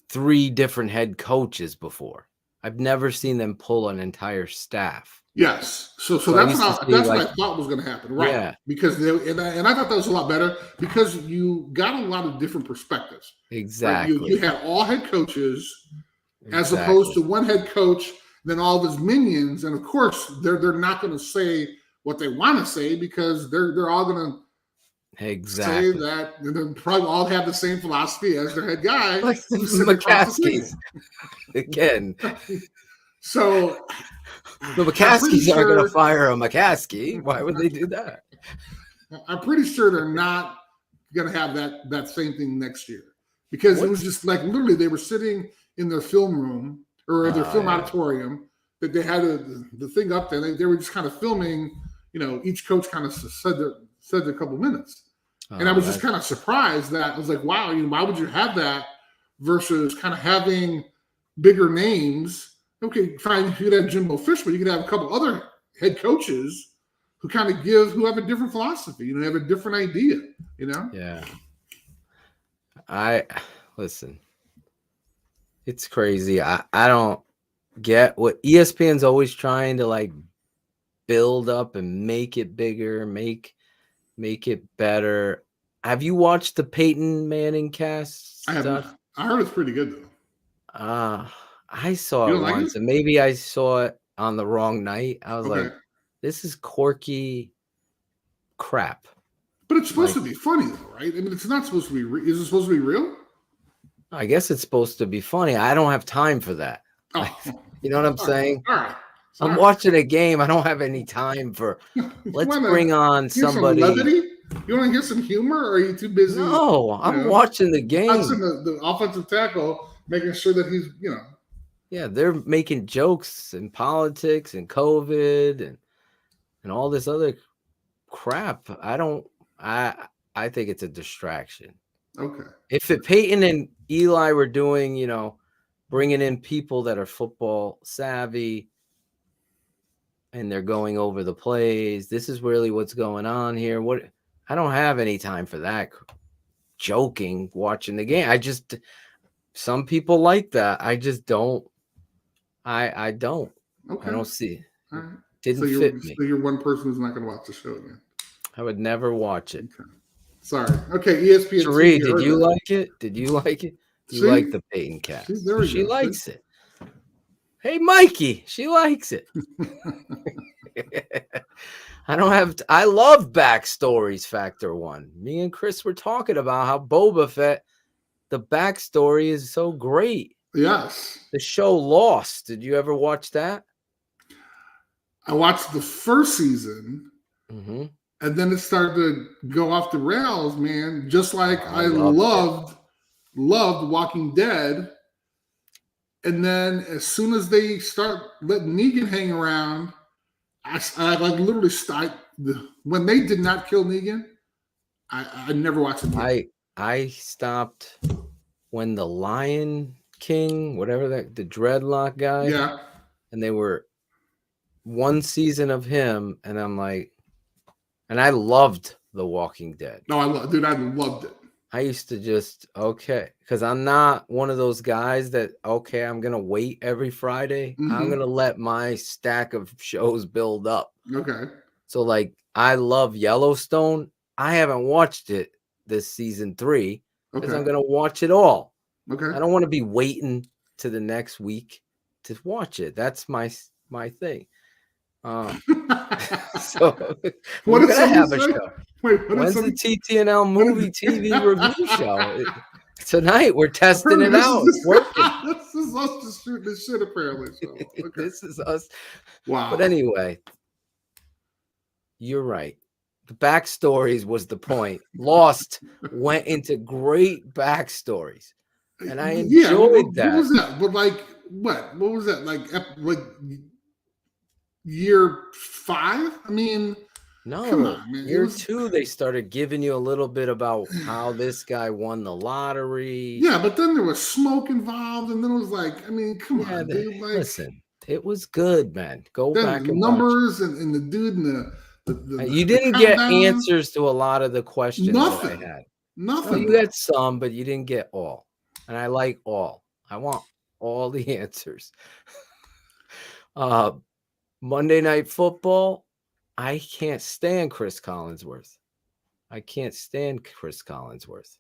3 different head coaches before. I've never seen them pull an entire staff. Yes, so that's what I thought was going to happen, right? Yeah. Because and I thought that was a lot better because you got a lot of different perspectives. Exactly. Right? You had all head coaches as opposed to one head coach, then all of his minions, and of course they're not going to say what they want to say because they're all going to say that, and then probably all have the same philosophy as their head guy, like McCaskey again. So the McCaskies aren't going to fire a McCaskey. Why would they do that? I'm pretty sure they're not going to have that same thing next year because it was just like literally they were sitting in their film room or their film auditorium that they had the thing up there. They were just kind of filming. You know, each coach kind of said a couple minutes, and I was just kind of surprised that I was like, wow, why would you have that versus kind of having bigger names? Okay, fine. You could have Jimbo Fish, but you could have a couple other head coaches who kind of who have a different philosophy, have a different idea, Yeah. Listen, it's crazy. I don't get what ESPN's always trying to like build up and make it bigger, make it better. Have you watched the Peyton Manning cast stuff? I have not. I heard it's pretty good though. I saw it once, and maybe I saw it on the wrong night. I was like, this is quirky crap. But it's supposed to be funny, though, right? I mean, it's not supposed to be is it supposed to be real? I guess it's supposed to be funny. I don't have time for that. Oh. You know what I'm saying? All right. I'm watching a game. I don't have any time for, let's bring on somebody. Some levity? You want to hear some humor, or are you too busy? No, I'm watching the game. Watching the offensive tackle, making sure that he's, Yeah, they're making jokes and politics and COVID and all this other crap. I think it's a distraction. Okay. If Peyton and Eli were doing, bringing in people that are football savvy and they're going over the plays, this is really what's going on here. I don't have any time for that. Joking, watching the game. Some people like that. I just don't. I don't. Okay. I don't see. All right. Didn't fit me. So you're one person who's not going to watch the show again. I would never watch it. Okay. Sorry. Okay, ESPN. Sheree, did you like it? Did you like it? You like the Peyton cast? She likes it. Hey, Mikey, she likes it. I love backstories, Factor One. Me and Chris were talking about how Boba Fett, the backstory is so great. Yes. The show Lost. Did you ever watch that? I watched the first season, and then it started to go off the rails, man. Just like I loved Walking Dead. And then as soon as they start letting Negan hang around, I like literally when they did not kill Negan, I never watched it. I stopped when the Lion King, whatever the dreadlock guy. Yeah. And they were one season of him, and I'm like, and I loved The Walking Dead. No, I loved it. I used to because I'm not one of those guys that, I'm going to wait every Friday. I'm going to let my stack of shows build up. Okay. So, like, I love Yellowstone. I haven't watched it this season 3 because I'm going to watch it all. Okay. I don't want to be waiting to the next week to watch it. That's my thing. So What we're did gonna have somebody a say? show. Wait, what did When's the somebody? TTNL movie TV review show? Tonight we're testing it out. It's working. This is us just shooting this shit apparently. So okay. This is us. Wow. But anyway, you're right. The backstories was the point. Lost went into great backstories, and I enjoyed that. What was that? But like, what? What was that? Like year 5? I mean, No, come on, man. year 2, they started giving you a little bit about how this guy won the lottery. Yeah, but then there was smoke involved, and then it was like, I mean, come on, dude. Like, listen, it was good, man. Go then back the and numbers and the dude and you didn't get countdown. answers to a lot of the questions Nothing. that I had. Nothing. No, you got some, but you didn't get all. And I like all. I want all the answers. Monday Night Football. I can't stand Chris Collinsworth. I can't stand Chris Collinsworth.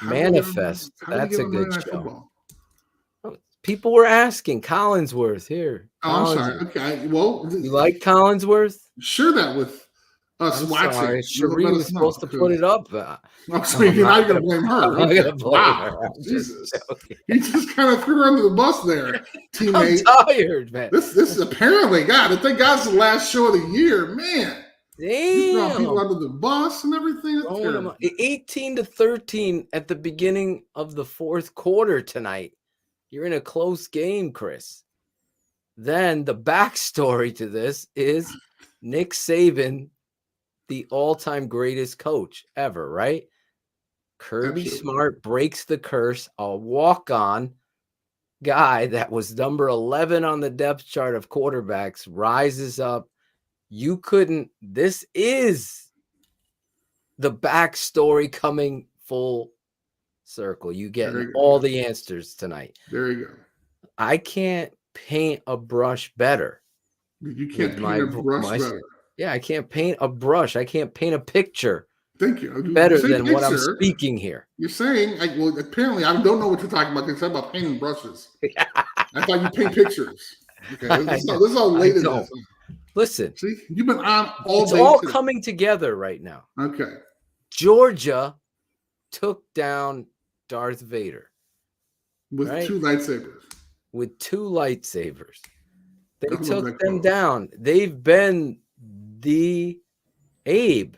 Manifest. That's a good show. Football? People were asking Collinsworth here. Oh, I'm sorry. Okay. Well, you like Collinsworth? Share that with us watching. Sorry, Cherie was supposed to put it up. I'm sorry, you're not going to blame her. I'm not going to blame her. I'm Jesus. just joking. He just kind of threw her under the bus there, teammate. I'm tired, man. This is apparently, God, I think God's the last show of the year, man. You throw people under the bus and everything. 18-13 at the beginning of the 4th quarter tonight. You're in a close game, Chris. Then the backstory to this is Nick Saban, the all-time greatest coach ever, right? Kirby Smart breaks the curse. A walk-on guy that was number 11 on the depth chart of quarterbacks rises up. This is the backstory coming full circle. You get all the answers tonight. There you go. I can't paint a brush better. You can't paint a brush better. Yeah, I can't paint a brush. I can't paint a picture. Thank you. Better than what I'm speaking here. You're saying, well, apparently I don't know what you're talking about. Because I'm about painting brushes. I thought you paint pictures. Okay, this is all late in this. Listen, see, you've been on all day. It's all coming together right now. Okay. Georgia took down Darth Vader with 2 lightsabers. With 2 lightsabers, they took them down. They've been the Abe.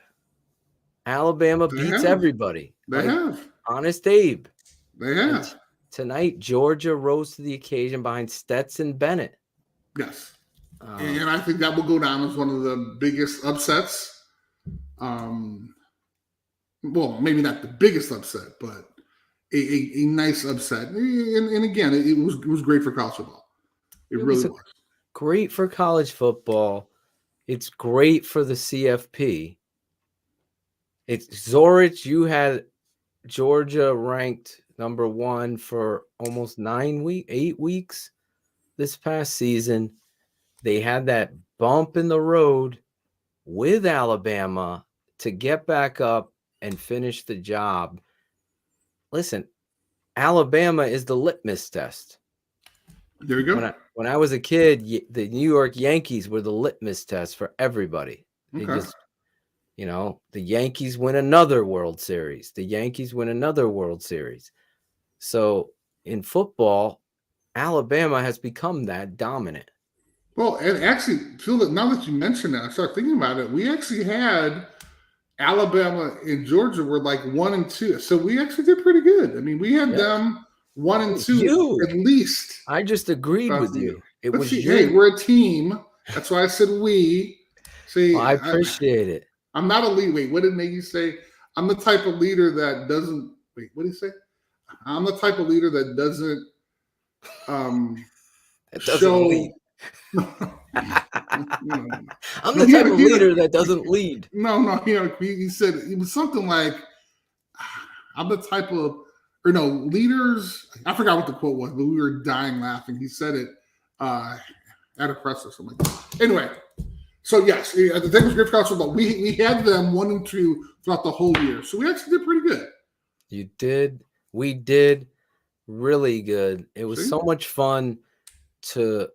Alabama beats everybody. They have. Honest Abe. They have. And tonight, Georgia rose to the occasion behind Stetson Bennett. Yes. And I think that will go down as one of the biggest upsets. Well, maybe not the biggest upset, but a nice upset. And again, it was great for college football. It really was. Great for college football. It's great for the CFP. It's Zorich. You had Georgia ranked number 1 for almost 8 weeks this past season. They had that bump in the road with Alabama to get back up and finish the job. Listen, Alabama is the litmus test. There you go. When I was a kid, the New York Yankees were the litmus test for everybody. They just, the Yankees win another World Series. The Yankees win another World Series. So in football, Alabama has become that dominant. Well, and actually, Phil, now that you mentioned that, I started thinking about it. We actually had Alabama and Georgia were like 1 and 2. So we actually did pretty good. I mean, we had them 1 and 2 at least. I just agreed with you. Hey, we're a team. That's why I said we. See, I appreciate it. I'm not a leader. Wait, what did Nagy say? I'm the type of leader that doesn't. Wait, what did he say? I'm the type of leader that doesn't show. Lead. I'm the type of leader that doesn't lead. No. He said it was something like, "I'm the type of," or no, leaders. I forgot what the quote was, but we were dying laughing. He said it at a press or something like that. Anyway, so yes, the thing was great for college football. We had them 1 and 2 throughout the whole year, so we actually did pretty good. You did. We did. Really good. It was See? so much fun to.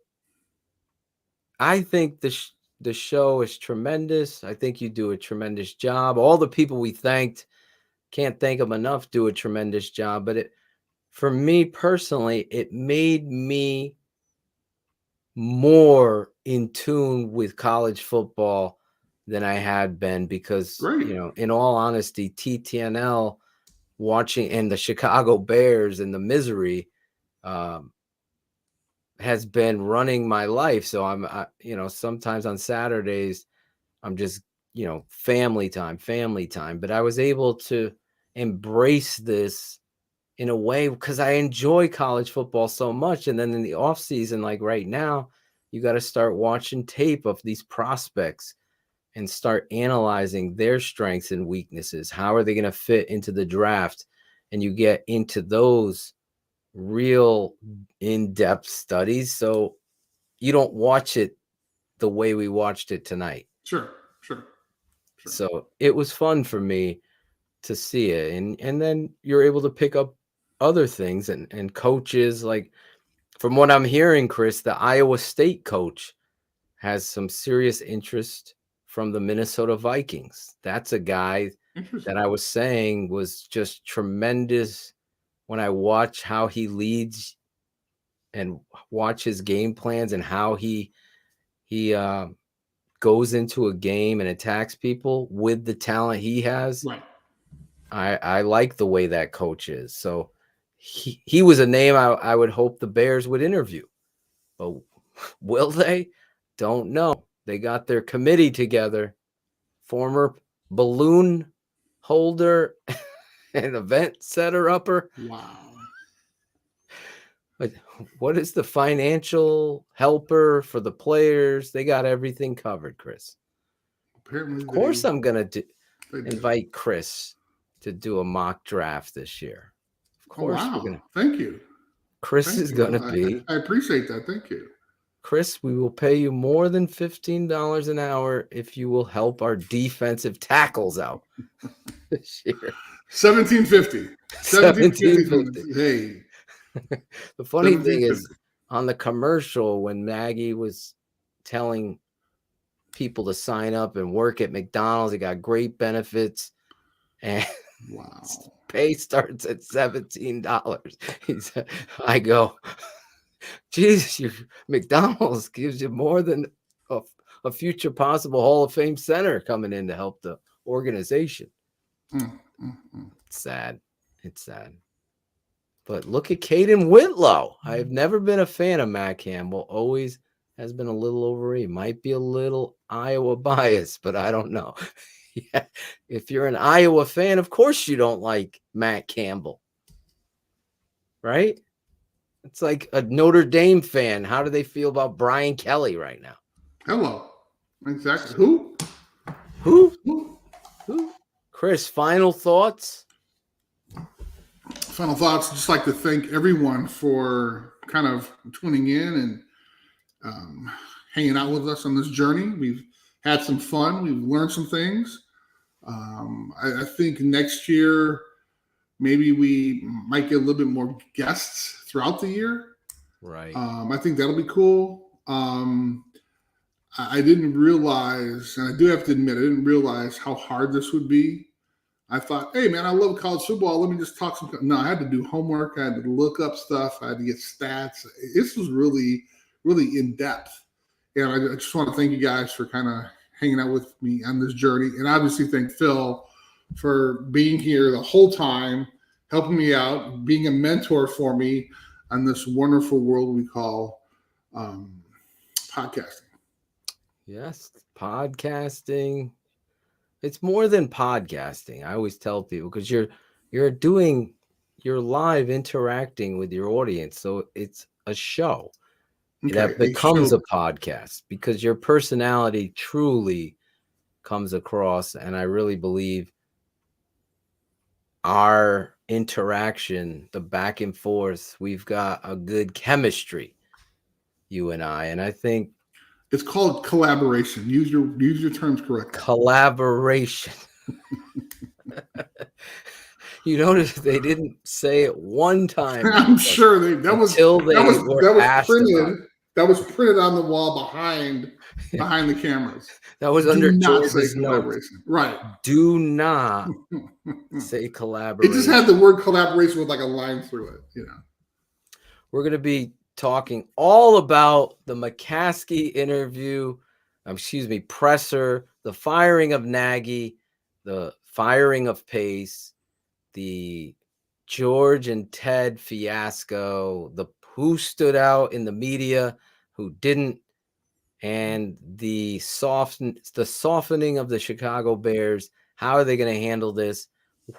I think the show is tremendous. I think you do a tremendous job. All the people we thanked, can't thank them enough, do a tremendous job. But for me personally, it made me more in tune with college football than I had been because, Great. in all honesty, TTNL watching and the Chicago Bears and the misery has been running my life. So sometimes on Saturdays, I'm just, family time. But I was able to embrace this in a way because I enjoy college football so much. And then in the off season, like right now, you got to start watching tape of these prospects and start analyzing their strengths and weaknesses. How are they going to fit into the draft? And you get into those real in-depth studies. So you don't watch it the way we watched it tonight. Sure. So it was fun for me to see it. And then you're able to pick up other things and coaches. Like from what I'm hearing, Chris, the Iowa State coach has some serious interest from the Minnesota Vikings. That's a guy that I was saying was just tremendous when I watch how he leads and watch his game plans and how he goes into a game and attacks people with the talent he has. Right. I like the way that coach is. So he was a name I would hope the Bears would interview. But will they? Don't know. They got their committee together. Former balloon holder and event setter upper. Wow. But what is the financial helper for the players? They got everything covered, Chris. Apparently, of course, I'm going to invite Chris to do a mock draft this year. Of course, wow. we're going to. Thank you. Chris is going to be. I appreciate that. Thank you. Chris, we will pay you more than $15 an hour if you will help our defensive tackles out this year. $17.50. $17.50. Hey. The funny thing is, on the commercial, when Maggie was telling people to sign up and work at McDonald's, it got great benefits, and wow, pay starts at $17. He said, I go, Jesus, your McDonald's gives you more than a future possible Hall of Fame center coming in to help the organization. It's sad. It's sad. But look at Caden Whitlow. I've never been a fan of Matt Campbell. Always has been a little overrated. Might be a little Iowa bias, but I don't know. Yeah. If you're an Iowa fan, of course you don't like Matt Campbell. Right? It's like a Notre Dame fan. How do they feel about Brian Kelly right now? Hello. Exactly. Who? Chris, final thoughts? Final thoughts. Just like to thank everyone for kind of tuning in and hanging out with us on this journey. We've had some fun. We've learned some things. I think next year, maybe we might get a little bit more guests throughout the year. Right. I think that'll be cool. I didn't realize, and I do have to admit, I didn't realize how hard this would be. I thought, hey, man, I love college football. Let me just talk some. No, I had to do homework. I had to look up stuff. I had to get stats. This was really, really in depth. And I just want to thank you guys for kind of hanging out with me on this journey. And obviously thank Phil for being here the whole time, helping me out, being a mentor for me on this wonderful world we call podcasting. Yes, podcasting. It's more than podcasting. I always tell people because you're live interacting with your audience. So it's a show that becomes a podcast because your personality truly comes across. And I really believe our interaction, the back and forth, we've got a good chemistry, you and I. And I think it's called collaboration. Use your terms correctly. Collaboration. You notice they didn't say it one time. I'm sure that was printed. That was printed on the wall behind the cameras. That was Do under not say George's notes. collaboration. Right. Do not say It collaboration. just had the word collaboration with like a line through it, you know. We're going to be talking all about the McCaskey interview, presser, the firing of Nagy, the firing of Pace, the George and Ted fiasco, the who stood out in the media, who didn't, and the softening of the Chicago Bears. How are they going to handle this?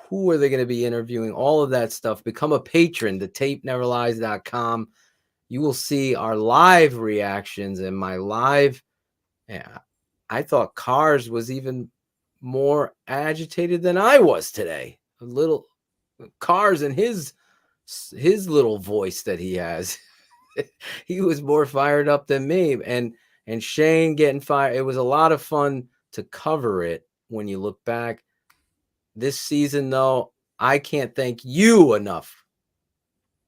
Who are they going to be interviewing? All of that stuff. Become a patron, thetapeneverlies.com. You will see our live reactions and my live. Yeah, I thought Cars was even more agitated than I was today. A little Cars and his little voice that he has. He was more fired up than me. And Shane getting fired. It was a lot of fun to cover it when you look back. This season, though, I can't thank you enough,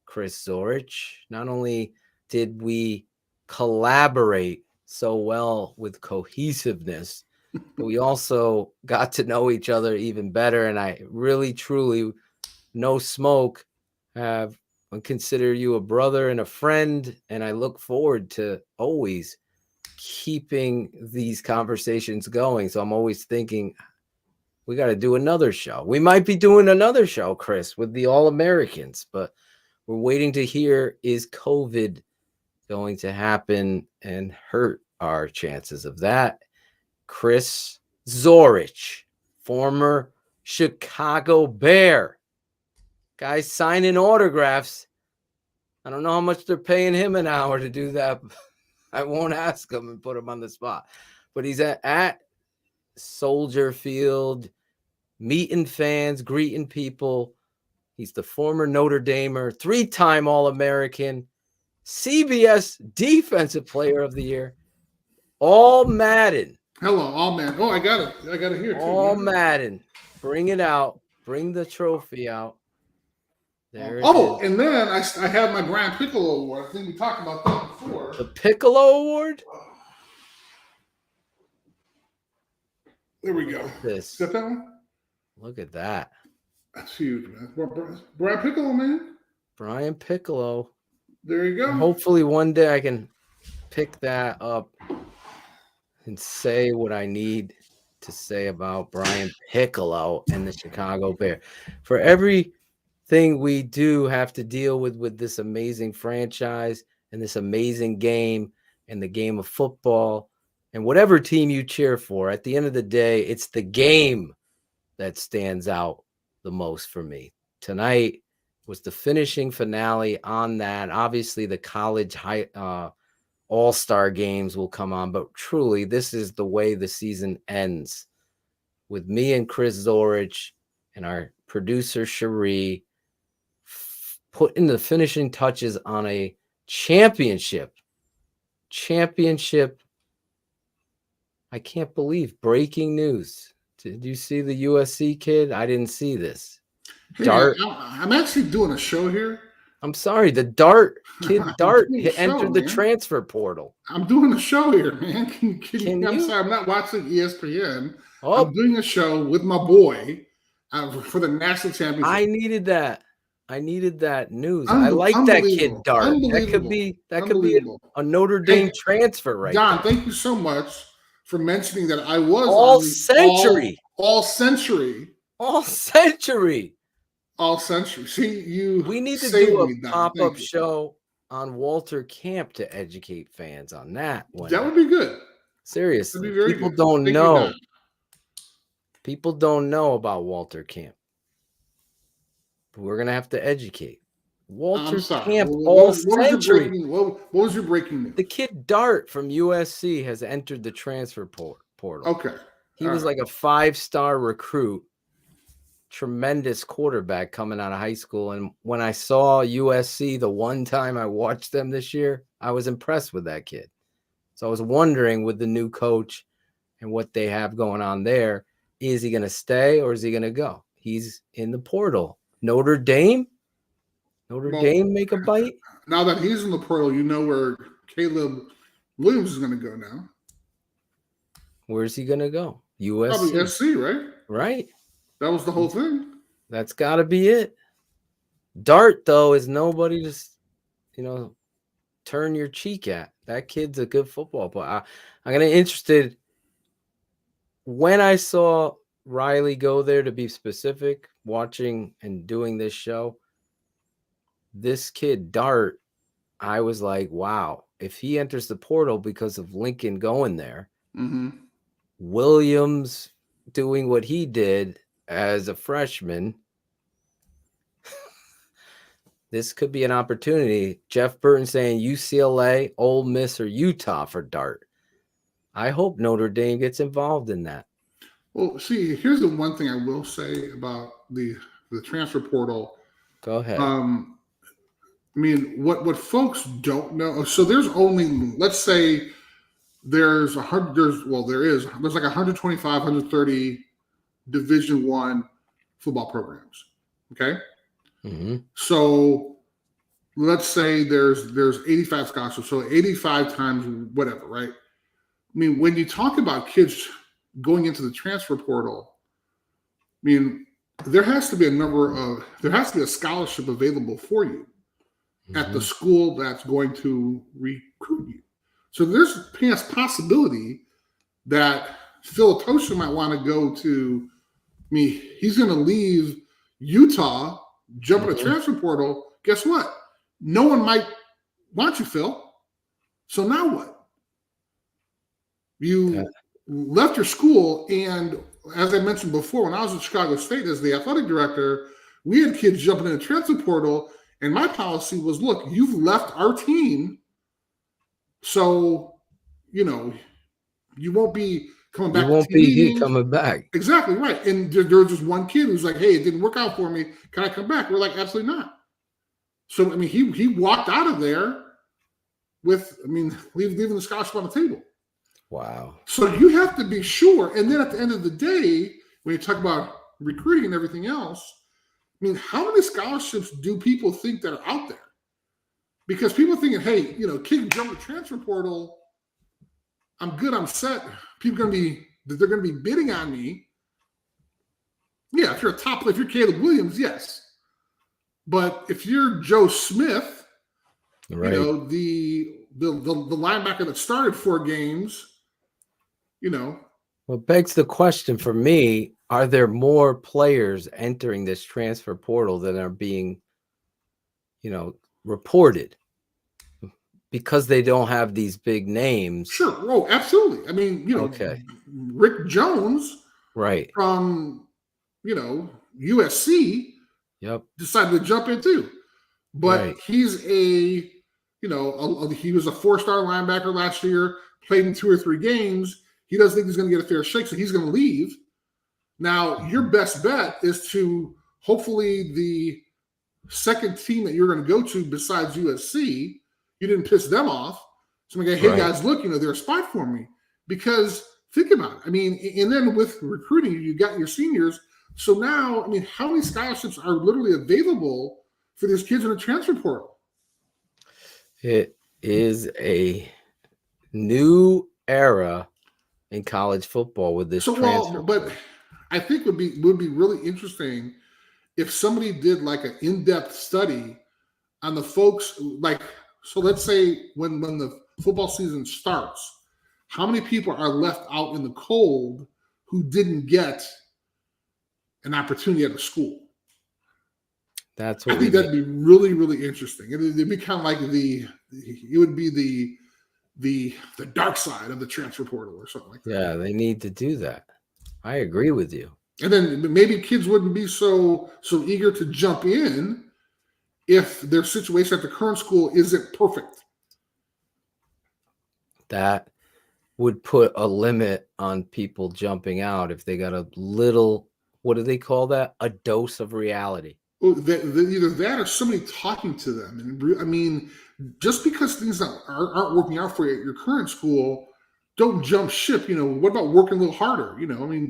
Chris Zorich. Not only did we collaborate so well with cohesiveness, but we also got to know each other even better. And I really, truly, no smoke, have consider you a brother and a friend. And I look forward to always keeping these conversations going. So I'm always thinking, we got to do another show. We might be doing another show, Chris, with the All-Americans, but we're waiting to hear, is COVID going to happen and hurt our chances of that? Chris Zorich, former Chicago Bear. Guys signing autographs. I don't know how much they're paying him an hour to do that. I won't ask him and put him on the spot. But he's at Soldier Field, meeting fans, greeting people. He's the former Notre Damer, 3-time All-American, CBS Defensive Player of the Year, All Madden. Hello, All Madden. Oh, I got it. I got it here too. All Madden. Bring it out. Bring the trophy out. There it is. is. And then I have my Grand Piccolo Award. I think we talked about that before. The Piccolo Award? There we go. This. Is that one? Look at that. That's huge, man. Brian Piccolo, man. Brian Piccolo. There you go. Hopefully one day I can pick that up and say what I need to say about Brian Piccolo and the Chicago Bear. For everything we do have to deal with this amazing franchise and this amazing game and the game of football and whatever team you cheer for, at the end of the day, it's the game that stands out the most for me. Tonight was the finishing finale on that. Obviously, the college all-star games will come on, but truly, this is the way the season ends, with me and Chris Zorich and our producer, Cherie, putting the finishing touches on a championship. I can't believe breaking news. Did you see the USC kid? I didn't see this. Hey, Dart. I'm actually doing a show here. I'm sorry. The Dart kid, entered the transfer portal. I'm doing a show here, man. I'm sorry, I'm not watching ESPN. Oh. I'm doing a show with my boy for the national championship. I needed that news. I like that kid, Dart. That could be a Notre Dame transfer, right? Don, thank you so much for mentioning that I was all century. See, we need to do a pop-up show on Walter Camp to educate fans on that one. That would be good. Seriously, people don't know. People don't know about Walter Camp. We're gonna have to educate. Walter Camp, all century. What was your breaking news? The kid Dart from USC has entered the transfer portal. Okay. He was like a 5-star recruit, tremendous quarterback coming out of high school. And when I saw USC the one time I watched them this year, I was impressed with that kid. So I was wondering, with the new coach and what they have going on there, is he going to stay or is he going to go? He's in the portal. Notre Dame? Notre Well, Dame make a bite? now that he's in the portal, you know where Caleb Williams is going to go now. Where's he gonna go? Probably USC, SC, right? right? That was the whole thing. That's got to be it. Dart though is nobody to, turn your cheek at. That kid's a good football player. I'm gonna interested when I saw Riley go there, to be specific, watching and doing this show. This kid Dart, I was like, wow, if he enters the portal because of Lincoln going there, Williams doing what he did as a freshman, this could be an opportunity. Jeff Burton saying UCLA, Ole Miss, or Utah for Dart. I hope Notre Dame gets involved in that. Well, see, here's the one thing I will say about the transfer portal. Go ahead. I mean, what folks don't know. So there's only, let's say, there's like 125, 130 Division I football programs. Okay. So let's say there's 85 scholarships, so 85 times whatever, right? I mean, when you talk about kids going into the transfer portal, I mean, there has to be a scholarship available for you at the school that's going to recruit you. So there's a possibility that Phil Tosha might want to go to, he's going to leave Utah, jump in the transfer portal. Guess what? No one might want you, Phil. So now what? You left your school, and as I mentioned before, when I was at Chicago State as the athletic director, we had kids jumping in the transfer portal, and my policy was, look, you've left our team, so, you won't be coming back. You won't be coming back. Exactly right. And there was just one kid who's like, hey, it didn't work out for me. Can I come back? We're like, absolutely not. So, he walked out of there with, leaving the scholarship on the table. Wow. So you have to be sure. And then at the end of the day, when you talk about recruiting and everything else, how many scholarships do people think that are out there? Because people thinking, hey, kid jump the transfer portal, I'm good, I'm set. They're going to be bidding on me. Yeah, if you're a top player, if you're Caleb Williams, yes. But if you're Joe Smith, right, the linebacker that started 4 games, Well, begs the question for me, are there more players entering this transfer portal than are being, reported? Because they don't have these big names. Sure. Oh, absolutely. Okay. Rick Jones, right, from, USC, decided to jump in too. But he's he was a 4-star linebacker last year, played in 2 or 3 games. He doesn't think he's going to get a fair shake, so he's going to leave. Now, your best bet is to hopefully the second team that you're going to go to besides USC, you didn't piss them off. So I'm like, hey, guys, look, there's a spot for me. Because think about it. And then with recruiting, you got your seniors. So now, how many scholarships are literally available for these kids in the transfer portal? It is a new era in college football with this transfer. But I think would be really interesting if somebody did like an in-depth study on the folks, so let's say when the football season starts, how many people are left out in the cold who didn't get an opportunity at a school? That's what I think that'd be really, really interesting. It'd be kind of like it would be the dark side of the transfer portal or something like that. Yeah, they need to do that. I agree with you. And then maybe kids wouldn't be so eager to jump in if their situation at the current school isn't perfect. That would put a limit on people jumping out if they got a little, what do they call that? A dose of reality. Well, either that or somebody talking to them. And just because things aren't working out for you at your current school, don't jump ship. What about working a little harder?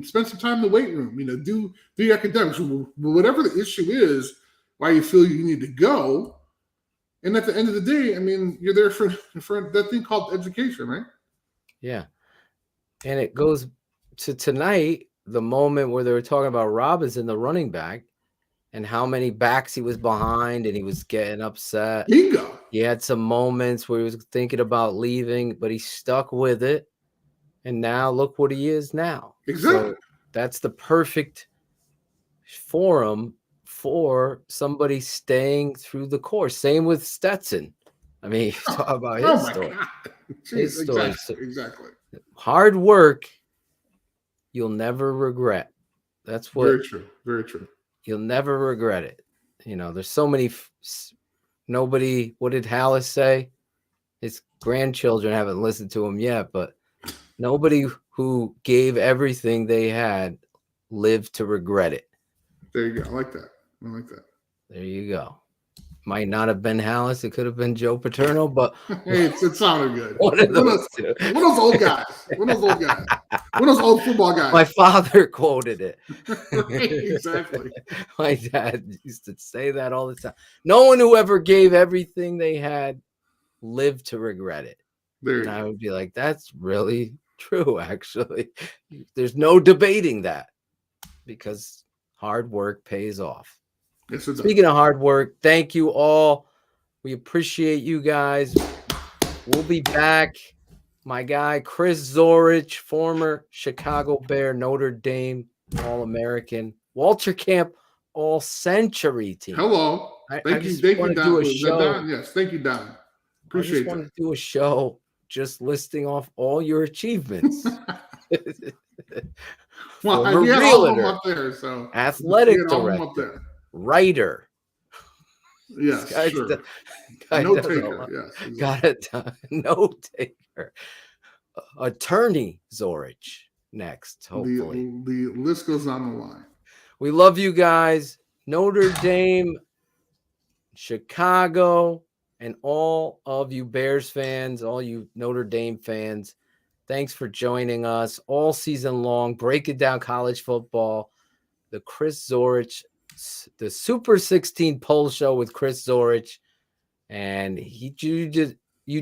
Spend some time in the weight room. Do your academics. Whatever the issue is, why you feel you need to go. And at the end of the day, I mean, you're there for that thing called education, right? Yeah. And it goes to tonight, the moment where they were talking about Robinson, the running back, and how many backs he was behind and he was getting upset. Bingo. He had some moments where he was thinking about leaving, but he stuck with it. And now look what he is now. Exactly. So that's the perfect forum for somebody staying through the course. Same with Stetson. I mean, talk about his story. His story. Exactly. Hard work, you'll never regret. That's what. Very true. Very true. You'll never regret it. You know, there's so many. Nobody. What did Hallis say? His grandchildren haven't listened to him yet, but nobody who gave everything they had lived to regret it. There you go. I like that. There you go. Might not have been Hallis. It could have been Joe Paterno, but hey, it sounded good. One of those old guys. One of those old football guys. My father quoted it. Right, exactly. My dad used to say that all the time. No one who ever gave everything they had lived to regret it. And I would be like, that's really true, actually. There's no debating that because hard work pays off. Yes, it does. Speaking of hard work, thank you all. We appreciate you guys. We'll be back. My guy, Chris Zorich, former Chicago Bear, Notre Dame All-American, Walter Camp All-Century team. Hello. Thank you, Don. Yes, thank you, Don. Appreciate it. I just want to do a show just listing off all your achievements. Well, I had all of them up there. So athletic director. Writer. Yes, sure. Note taker. Yes. Exactly. Got it. Note taker. Attorney Zorich next, hopefully. The list goes on the line. We love you guys. Notre Dame, Chicago, and all of you Bears fans, all you Notre Dame fans. Thanks for joining us all season long. Breaking down college football. The Chris Zorich, the Super 16 poll show with Chris Zorich, and you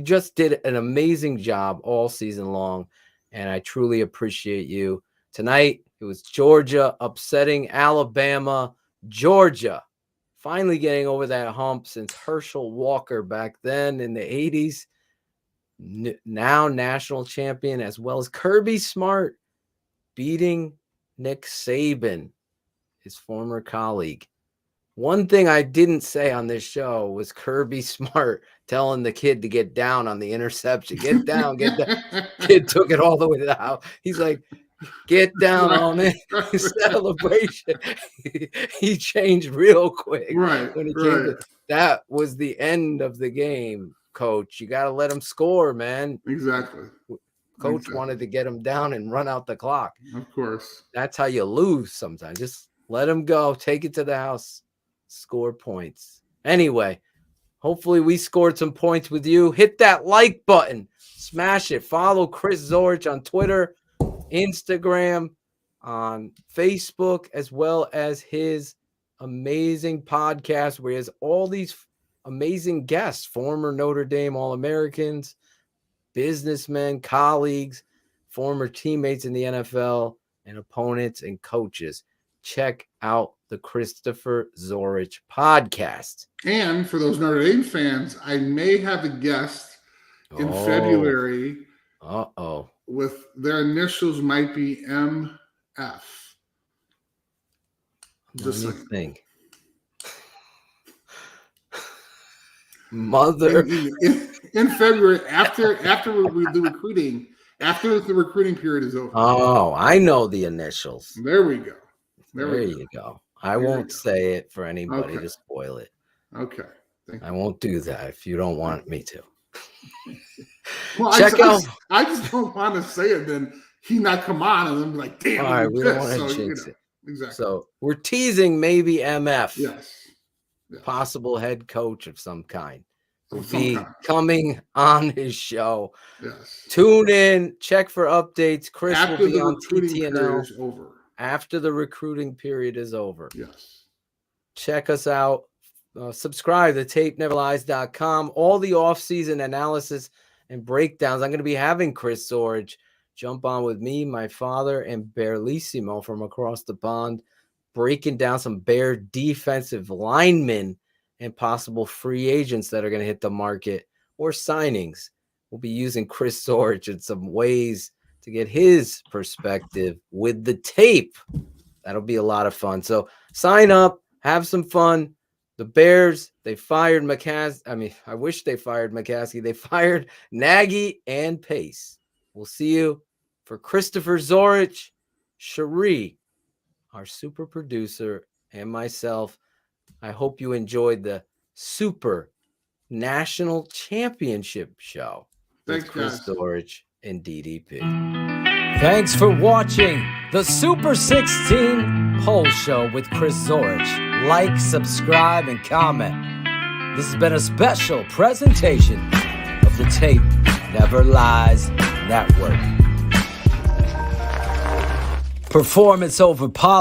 just did an amazing job all season long, and I truly appreciate you. Tonight it was Georgia upsetting Alabama. Georgia finally getting over that hump since Herschel Walker back then in the 80s. Now national champion, as well as Kirby Smart beating Nick Saban, his former colleague. One thing I didn't say on this show was Kirby Smart telling the kid to get down on the interception. Get down, get down. Kid took it all the way to the house. He's like, get down on it. Celebration. He changed real quick. Right. When he came to, that was the end of the game, coach. You got to let him score, man. Exactly. Coach wanted to get him down and run out the clock. Of course. That's how you lose sometimes. Just let him go. Take it to the house. Score points. Anyway, hopefully we scored some points with you. Hit that like button. Smash it. Follow Chris Zorich on Twitter, Instagram, on Facebook, as well as his amazing podcast where he has all these amazing guests, former Notre Dame All-Americans, businessmen, colleagues, former teammates in the NFL, and opponents and coaches. Check out the Christopher Zorich podcast. And for those Notre Dame fans, I may have a guest in February. With their initials might be MF. Just a thing. Mother. In February, after we do recruiting, after the recruiting period is over. Oh, I know the initials. There we go. There you go. I won't say it for anybody to spoil it. Okay. I won't do that if you don't want me to. Well, I just don't want to say it. Then he not come on and then be like, damn. All right, we don't want to jinx it. Exactly. So we're teasing maybe MF. Yes. Possible head coach of some kind. Will be coming on his show. Yes. Tune in. Check for updates. Chris after will be on TTNL over. After the recruiting period is over. Yes. Check us out. subscribe to tapeneverlies.com. All the off-season analysis and breakdowns. I'm going to be having Chris Zorich jump on with me, my father, and Berlissimo from across the pond, breaking down some Bear defensive linemen and possible free agents that are going to hit the market or signings. We'll be using Chris Zorich in some ways to get his perspective with the tape. That'll be a lot of fun. So sign up, have some fun. The Bears, they fired McCaskey. I mean, I wish they fired McCaskey. They fired Nagy and Pace. We'll see you. For Christopher Zorich, Cherie, our super producer, and myself, I hope you enjoyed the Super National Championship show with Chris Zorich and DDP. Thanks for watching the Super 16 Poll Show with Chris Zorich. Like, subscribe, and comment. This has been a special presentation of the Tape Never Lies Network. Performance over politics.